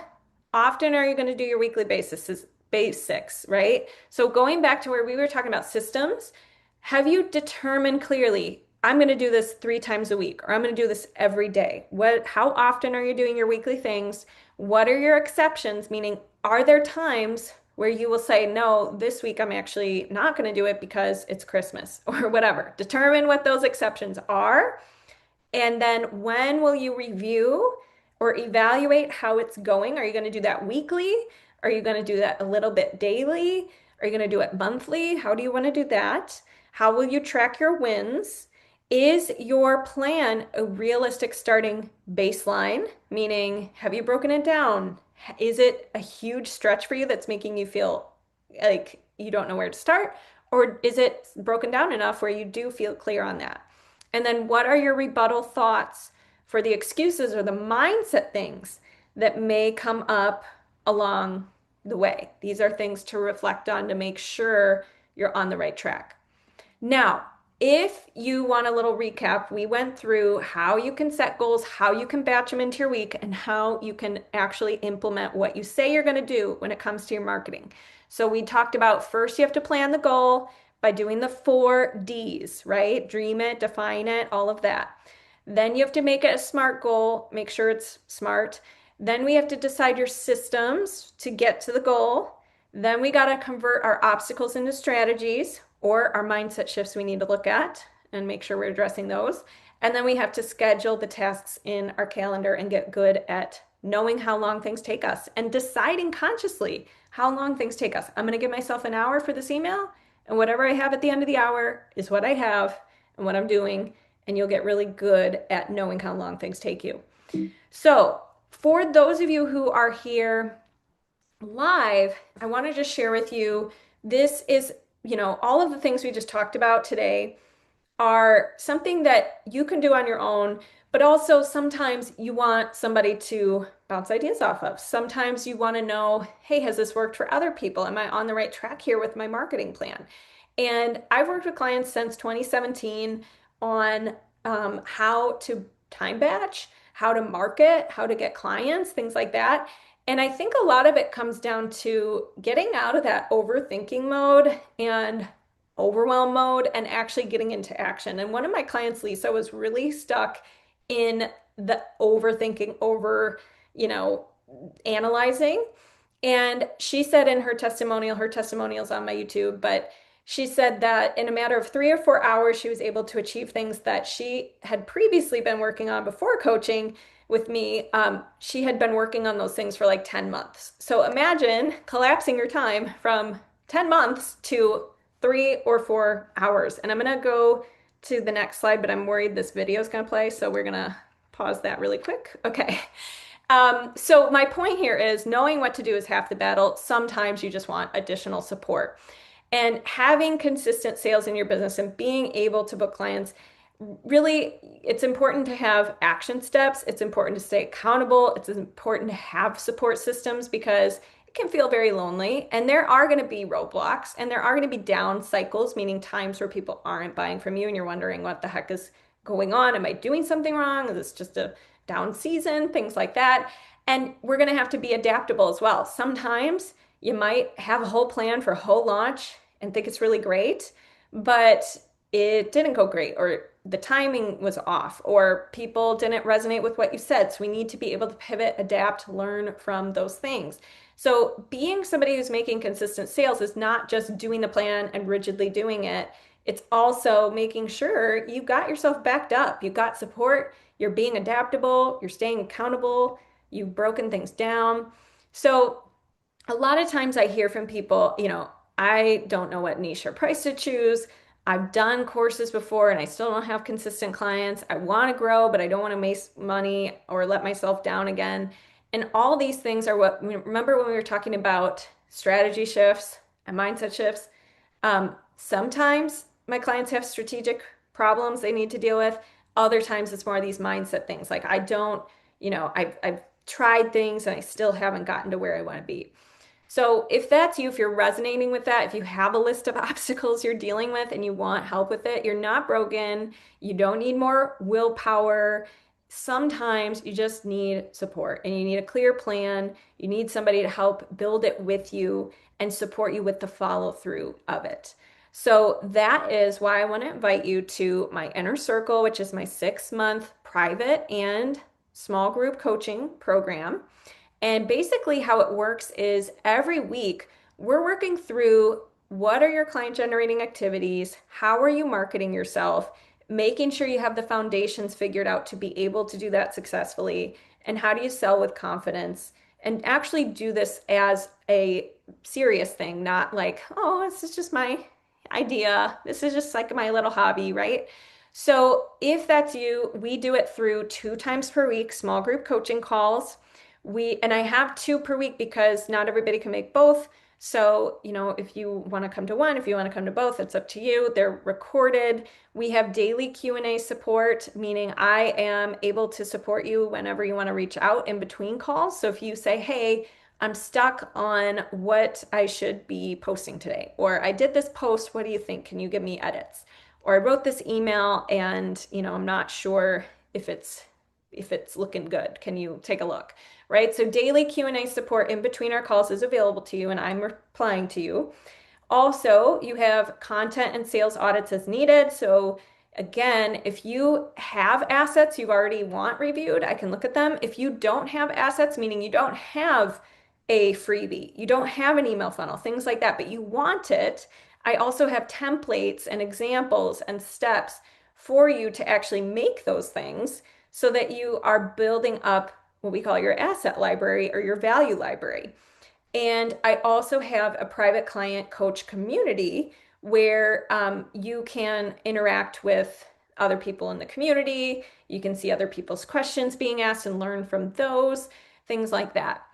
often are you going to do your weekly basics, right? So, going back to where we were talking about systems, have you determined clearly, I'm going to do this 3 times a week, or I'm going to do this every day? How often are you doing your weekly things? What are your exceptions? Meaning, are there times where you will say, no, this week I'm actually not going to do it because it's Christmas or whatever. Determine what those exceptions are. And then when will you review or evaluate how it's going? Are you going to do that weekly? Are you going to do that a little bit daily? Are you going to do it monthly? How do you want to do that? How will you track your wins? Is your plan a realistic starting baseline? Meaning, have you broken it down? Is it a huge stretch for you that's making you feel like you don't know where to start? Or is it broken down enough where you do feel clear on that? And then what are your rebuttal thoughts for the excuses or the mindset things that may come up along the way? These are things to reflect on to make sure you're on the right track. Now, if you want a little recap, we went through how you can set goals, how you can batch them into your week, and how you can actually implement what you say you're going to do when it comes to your marketing. So we talked about first you have to plan the goal by doing the 4 Ds, right? Dream it, define it, all of that. Then you have to make it a SMART goal, make sure it's smart. Then we have to decide your systems to get to the goal. Then we got to convert our obstacles into strategies or our mindset shifts we need to look at and make sure we're addressing those. And then we have to schedule the tasks in our calendar and get good at knowing how long things take us and deciding consciously how long things take us. I'm going to give myself an hour for this email, and whatever I have at the end of the hour is what I have and what I'm doing. And you'll get really good at knowing how long things take you. So, for those of you who are here live, I want to just share with you this is, all of the things we just talked about today are something that you can do on your own, but also sometimes you want somebody to bounce ideas off of. Sometimes you want to know, hey, has this worked for other people? Am I on the right track here with my marketing plan? And I've worked with clients since 2017 on how to time batch, how to market, how to get clients, things like that. And I think a lot of it comes down to getting out of that overthinking mode and overwhelm mode and actually getting into action. And one of my clients, Lisa, was really stuck in the overthinking, you know, analyzing. And she said in her testimonial's on my YouTube, but she said that in a matter of 3 or 4 hours, she was able to achieve things that she had previously been working on before coaching with me. She had been working on those things for like 10 months. So imagine collapsing your time from 10 months to 3 or 4 hours. And I'm going to go to the next slide, but I'm worried this video is going to play. So we're going to pause that really quick. Okay. So my point here is knowing what to do is half the battle. Sometimes you just want additional support. And having consistent sales in your business and being able to book clients, really, it's important to have action steps. It's important to stay accountable. It's important to have support systems because it can feel very lonely. And there are going to be roadblocks and there are going to be down cycles, meaning times where people aren't buying from you and you're wondering what the heck is going on. Am I doing something wrong? Is this just a down season? Things like that. And we're going to have to be adaptable as well. Sometimes you might have a whole plan for a whole launch and think it's really great, but it didn't go great, or the timing was off or people didn't resonate with what you said. So we need to be able to pivot, adapt, learn from those things. So being somebody who's making consistent sales is not just doing the plan and rigidly doing it. It's also making sure you got yourself backed up. You got support, you're being adaptable, you're staying accountable, you've broken things down. So a lot of times I hear from people, I don't know what niche or price to choose. I've done courses before and I still don't have consistent clients. I want to grow, but I don't want to waste money or let myself down again. And all these things are what, remember when we were talking about strategy shifts and mindset shifts? Sometimes my clients have strategic problems they need to deal with. Other times it's more of these mindset things. Like I don't, I've tried things and I still haven't gotten to where I want to be. So if that's you, if you're resonating with that, if you have a list of obstacles you're dealing with and you want help with it, you're not broken. You don't need more willpower. Sometimes you just need support and you need a clear plan. You need somebody to help build it with you and support you with the follow through of it. So that is why I want to invite you to my Inner Circle, which is my 6 month private and small group coaching program. And basically, how it works is every week we're working through what are your client generating activities? How are you marketing yourself? Making sure you have the foundations figured out to be able to do that successfully. And how do you sell with confidence? And actually do this as a serious thing, not like, oh, this is just my idea. This is just like my little hobby, right? So if that's you, we do it through 2 times per week, small group coaching calls. And I have 2 per week because not everybody can make both. So, if you want to come to one, if you want to come to both, it's up to you. They're recorded. We have daily Q&A support, meaning I am able to support you whenever you want to reach out in between calls. So if you say, hey, I'm stuck on what I should be posting today, or I did this post, what do you think? Can you give me edits? Or I wrote this email and, I'm not sure if it's looking good. Can you take a look? Right? So daily Q&A support in between our calls is available to you and I'm replying to you. Also, you have content and sales audits as needed. So again, if you have assets you already want reviewed, I can look at them. If you don't have assets, meaning you don't have a freebie, you don't have an email funnel, things like that, but you want it, I also have templates and examples and steps for you to actually make those things so that you are building up what we call your asset library or your value library. And I also have a private client coach community where you can interact with other people in the community. You can see other people's questions being asked and learn from those, things like that.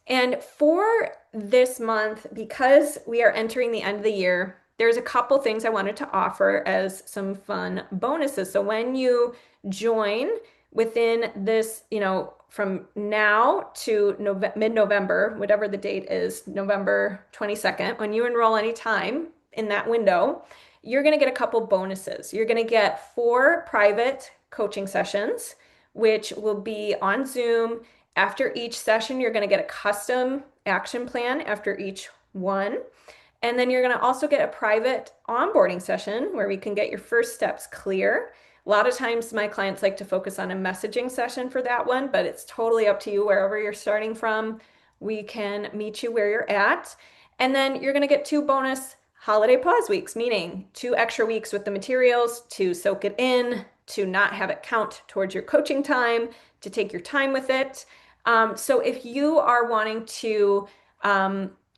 And for this month, because we are entering the end of the year, there's a couple things I wanted to offer as some fun bonuses. So when you join within this, from now to mid-November, whatever the date is, November 22nd, when you enroll anytime in that window, you're going to get a couple bonuses. You're going to get 4 private coaching sessions, which will be on Zoom. After each session, you're going to get a custom action plan after each one. And then you're going to also get a private onboarding session where we can get your first steps clear. A lot of times my clients like to focus on a messaging session for that one, but it's totally up to you wherever you're starting from. We can meet you where you're at. And then you're going to get 2 bonus holiday pause weeks, meaning 2 extra weeks with the materials to soak it in, to not have it count towards your coaching time, to take your time with it. So if you are wanting to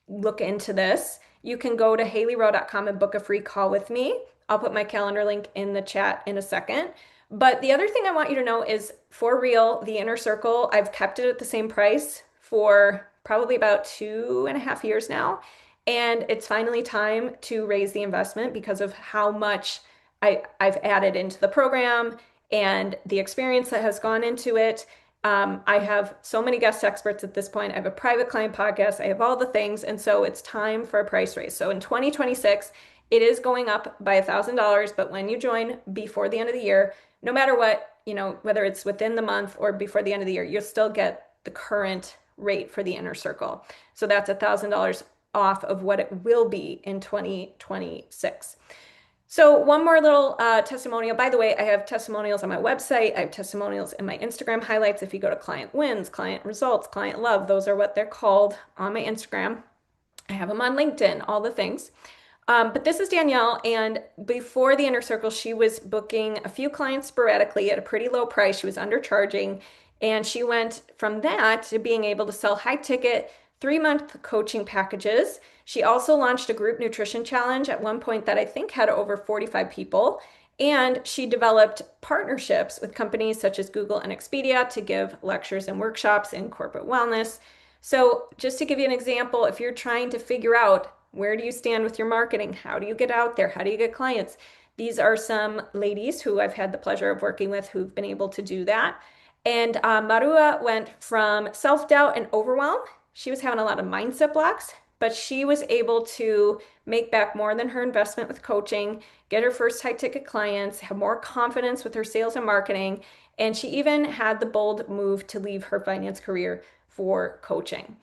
look into this, you can go to haileyrowe.com and book a free call with me. I'll put my calendar link in the chat in a second. But the other thing I want you to know is for real, the Inner Circle, I've kept it at the same price for probably about 2.5 years now. And it's finally time to raise the investment because of how much I've added into the program and the experience that has gone into it. I have so many guest experts at this point. I have a private client podcast. I have all the things. And so it's time for a price raise. So in 2026, it is going up by $1,000. But when you join before the end of the year, no matter what, whether it's within the month or before the end of the year, you'll still get the current rate for the Inner Circle. So that's $1,000 off of what it will be in 2026. So one more little testimonial. By the way, I have testimonials on my website. I have testimonials in my Instagram highlights. If you go to client wins, client results, client love, those are what they're called on my Instagram. I have them on LinkedIn, all the things. But this is Danielle, and before the inner circle, she was booking a few clients sporadically at a pretty low price. She was undercharging, and she went from that to being able to sell high ticket 3 month coaching packages. She also launched a group nutrition challenge at one point that I think had over 45 people. And she developed partnerships with companies such as Google and Expedia to give lectures and workshops in corporate wellness. So, just to give you an example, if you're trying to figure out where do you stand with your marketing, how do you get out there, how do you get clients, these are some ladies who I've had the pleasure of working with who've been able to do that. And Marua went from self doubt and overwhelm. She was having a lot of mindset blocks, but she was able to make back more than her investment with coaching, get her first high ticket clients, have more confidence with her sales and marketing. And she even had the bold move to leave her finance career for coaching.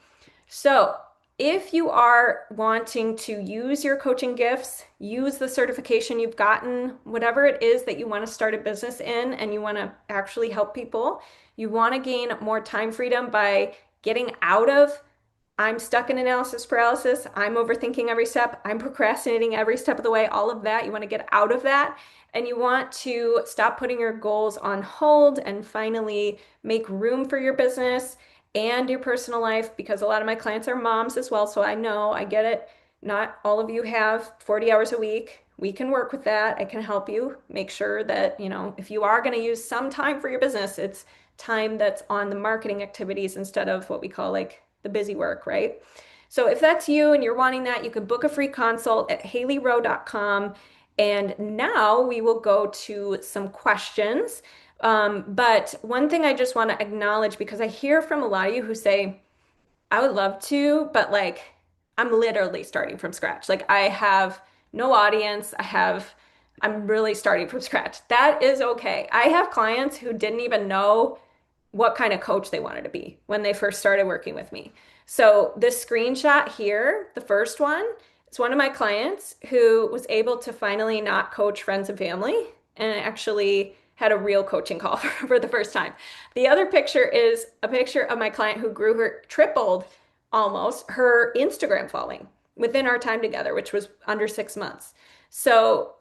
So, if you are wanting to use your coaching gifts, use the certification you've gotten, whatever it is that you want to start a business in and you want to actually help people, you want to gain more time freedom by getting out of I'm stuck in analysis paralysis. I'm overthinking every step. I'm procrastinating every step of the way. All of that. You want to get out of that. And you want to stop putting your goals on hold and finally make room for your business and your personal life because a lot of my clients are moms as well. So I know, I get it. Not all of you have 40 hours a week. We can work with that. I can help you make sure that, if you are going to use some time for your business, it's time that's on the marketing activities instead of what we call like the busy work, right? So if that's you and you're wanting that, you can book a free consult at haileyrowe.com. And now we will go to some questions. But one thing I just want to acknowledge because I hear from a lot of you who say, I would love to, but like I'm literally starting from scratch. Like I have no audience. I'm really starting from scratch. That is okay. I have clients who didn't even know what kind of coach they wanted to be when they first started working with me. So this screenshot here, the first one, it's one of my clients who was able to finally not coach friends and family and actually had a real coaching call for the first time. The other picture is a picture of my client who grew her tripled almost her Instagram following within our time together, which was under 6 months. So,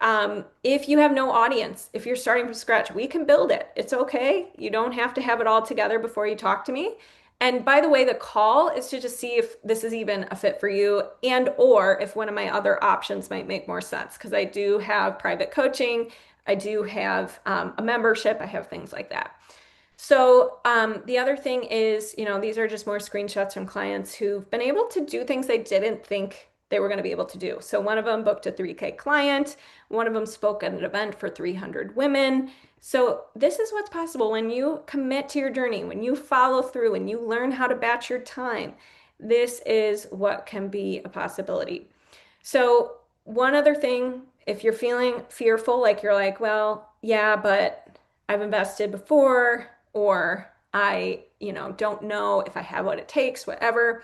if you have no audience, if you're starting from scratch, we can build it. It's okay. You don't have to have it all together before you talk to me. And by the way, the call is to just see if this is even a fit for you and or if one of my other options might make more sense because I do have private coaching, I do have a membership, I have things like that. So the other thing is, these are just more screenshots from clients who've been able to do things they didn't think they were going to be able to do. So one of them booked a 3K client, one of them spoke at an event for 300 women. So this is what's possible when you commit to your journey, when you follow through and you learn how to batch your time. This is what can be a possibility. So one other thing, if you're feeling fearful, like you're like, well, yeah, but I've invested before, or I, don't know if I have what it takes, whatever.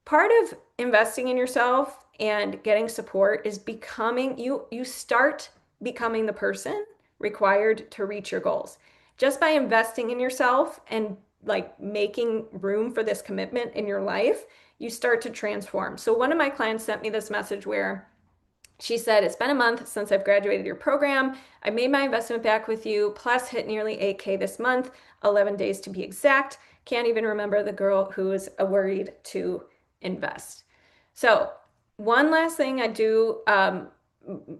Part of investing in yourself and getting support is you start becoming the person required to reach your goals. Just by investing in yourself and like making room for this commitment in your life, you start to transform. So one of my clients sent me this message where she said, it's been a month since I've graduated your program. I made my investment back with you, plus hit nearly 8K this month, 11 days to be exact. Can't even remember the girl who was worried to invest. So, one last thing I do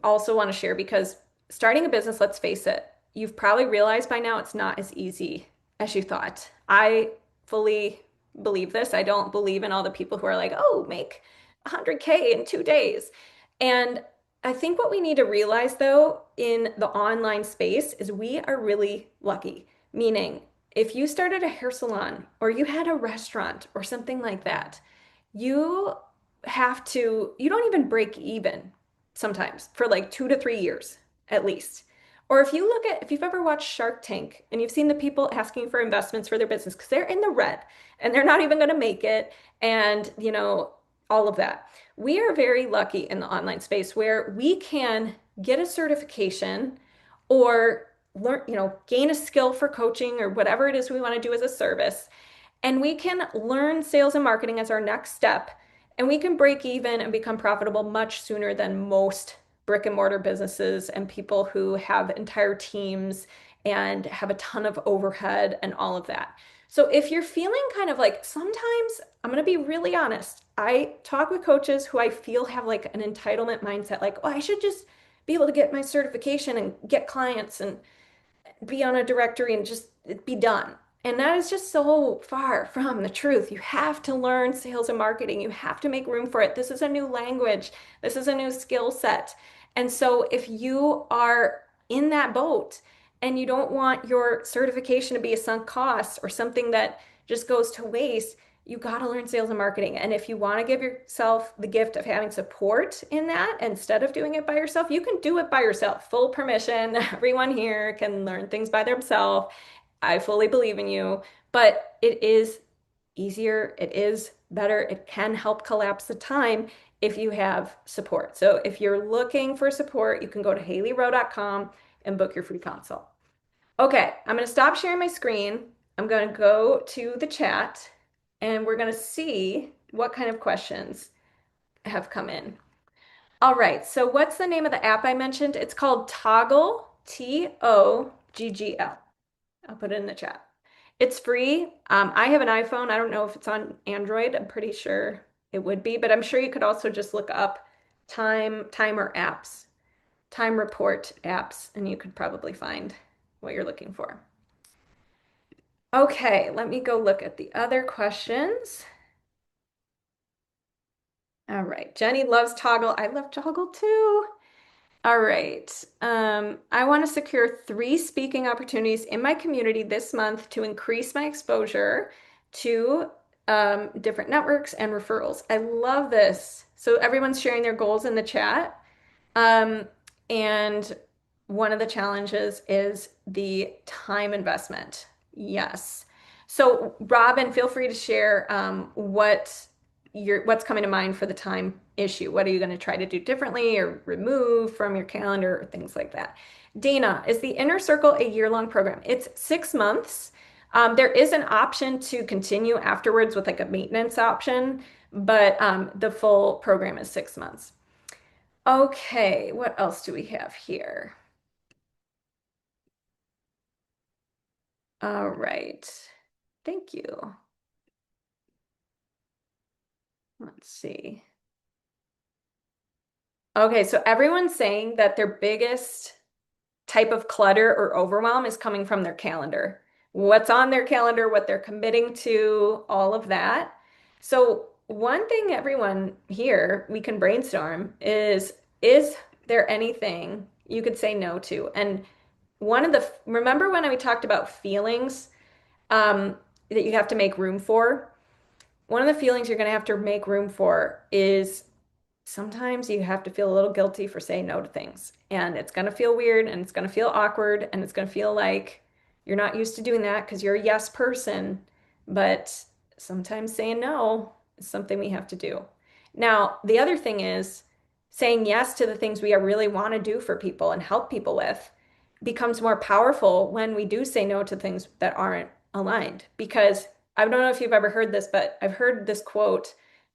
also want to share because starting a business, let's face it, you've probably realized by now it's not as easy as you thought. I fully believe this. I don't believe in all the people who are like, oh, make 100K in 2 days. And I think what we need to realize though in the online space is we are really lucky. Meaning, if you started a hair salon or you had a restaurant or something like that, you you don't even break even sometimes for like 2 to 3 years at least. Or if you've ever watched Shark Tank and you've seen the people asking for investments for their business because they're in the red and they're not even going to make it. And, all of that. We are very lucky in the online space where we can get a certification or learn, gain a skill for coaching or whatever it is we want to do as a service. And we can learn sales and marketing as our next step. And we can break even and become profitable much sooner than most brick and mortar businesses and people who have entire teams and have a ton of overhead and all of that. So if you're feeling kind of like sometimes, I'm going to be really honest, I talk with coaches who I feel have like an entitlement mindset, like, oh, I should just be able to get my certification and get clients and be on a directory and just be done. And that is just so far from the truth. You have to learn sales and marketing. You have to make room for it. This is a new language. This is a new skill set. And so if you are in that boat and you don't want your certification to be a sunk cost or something that just goes to waste, you got to learn sales and marketing. And if you want to give yourself the gift of having support in that instead of doing it by yourself, you can do it by yourself. Full permission. Everyone here can learn things by themselves. I fully believe in you, but it is easier. It is better. It can help collapse the time if you have support. So if you're looking for support, you can go to haileyrowe.com and book your free consult. Okay, I'm going to stop sharing my screen. I'm going to go to the chat and we're going to see what kind of questions have come in. All right, so what's the name of the app I mentioned? It's called Toggle, Toggl. I'll put it in the chat. It's free. I have an iPhone. I don't know if it's on Android. I'm pretty sure it would be, but I'm sure you could also just look up timer apps, time report apps, and you could probably find what you're looking for. Okay, let me go look at the other questions. All right, Jenny loves Toggle. I love Toggle too. All right. I want to secure 3 speaking opportunities in my community this month to increase my exposure to different networks and referrals. I love this. So everyone's sharing their goals in the chat. Um, and one of the challenges is the time investment. Yes. So Robin, feel free to share what's coming to mind for the time issue. What are you going to try to do differently or remove from your calendar or things like that? Dana, is the Inner Circle a year-long program? It's 6 months. There is an option to continue afterwards with like a maintenance option, but the full program is 6 months. Okay, what else do we have here? All right. Thank you. Let's see. Okay, so everyone's saying that their biggest type of clutter or overwhelm is coming from their calendar. What's on their calendar, what they're committing to, all of that. So, one thing everyone here we can brainstorm is there anything you could say no to? And remember when we talked about feelings that you have to make room for? One of the feelings you're going to have to make room for is sometimes you have to feel a little guilty for saying no to things. And it's going to feel weird and it's going to feel awkward and it's going to feel like you're not used to doing that because you're a yes person. But sometimes saying no is something we have to do. Now, the other thing is saying yes to the things we really want to do for people and help people with becomes more powerful when we do say no to things that aren't aligned. Because I don't know if you've ever heard this, but I've heard this quote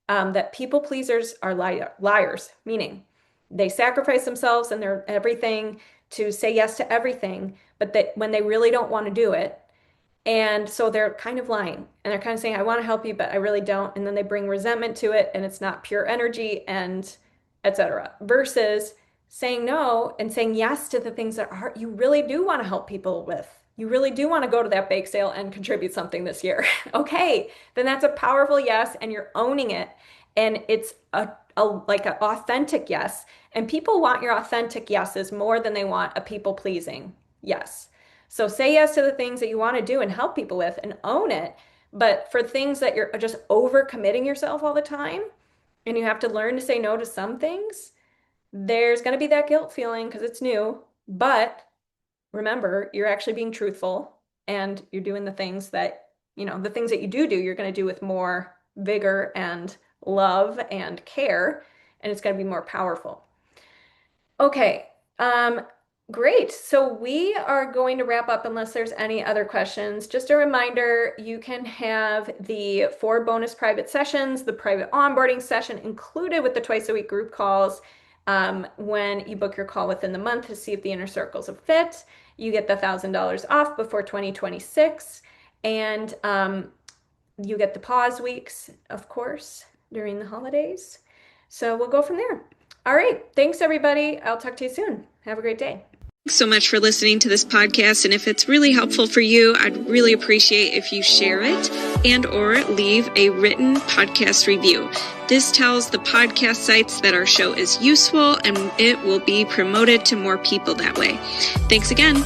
that people pleasers are liars, meaning they sacrifice themselves and their everything to say yes to everything, but that when they really don't want to do it, and so they're kind of lying and they're kind of saying, I want to help you, but I really don't. And then they bring resentment to it and it's not pure energy and etc. Versus saying no and saying yes to the things that you really do want to help people with. You really do want to go to that bake sale and contribute something this year. Okay, then that's a powerful yes and you're owning it. And it's like an authentic yes. And people want your authentic yeses more than they want a people pleasing yes. So say yes to the things that you want to do and help people with and own it. But for things that you're just over committing yourself all the time and you have to learn to say no to some things, there's going to be that guilt feeling because it's new. But remember, you're actually being truthful and you're doing the things that, the things that you do, you're going to do with more vigor and love and care, and it's going to be more powerful. Okay, great. So we are going to wrap up unless there's any other questions. Just a reminder, you can have the 4 bonus private sessions, the private onboarding session included with the twice a week group calls when you book your call within the month to see if the inner circle's a fit. You get the $1,000 off before 2026, and you get the pause weeks, of course, during the holidays. So we'll go from there. All right. Thanks, everybody. I'll talk to you soon. Have a great day. Thanks so much for listening to this podcast. And if it's really helpful for you, I'd really appreciate if you share it and or leave a written podcast review. This tells the podcast sites that our show is useful and it will be promoted to more people that way. Thanks again.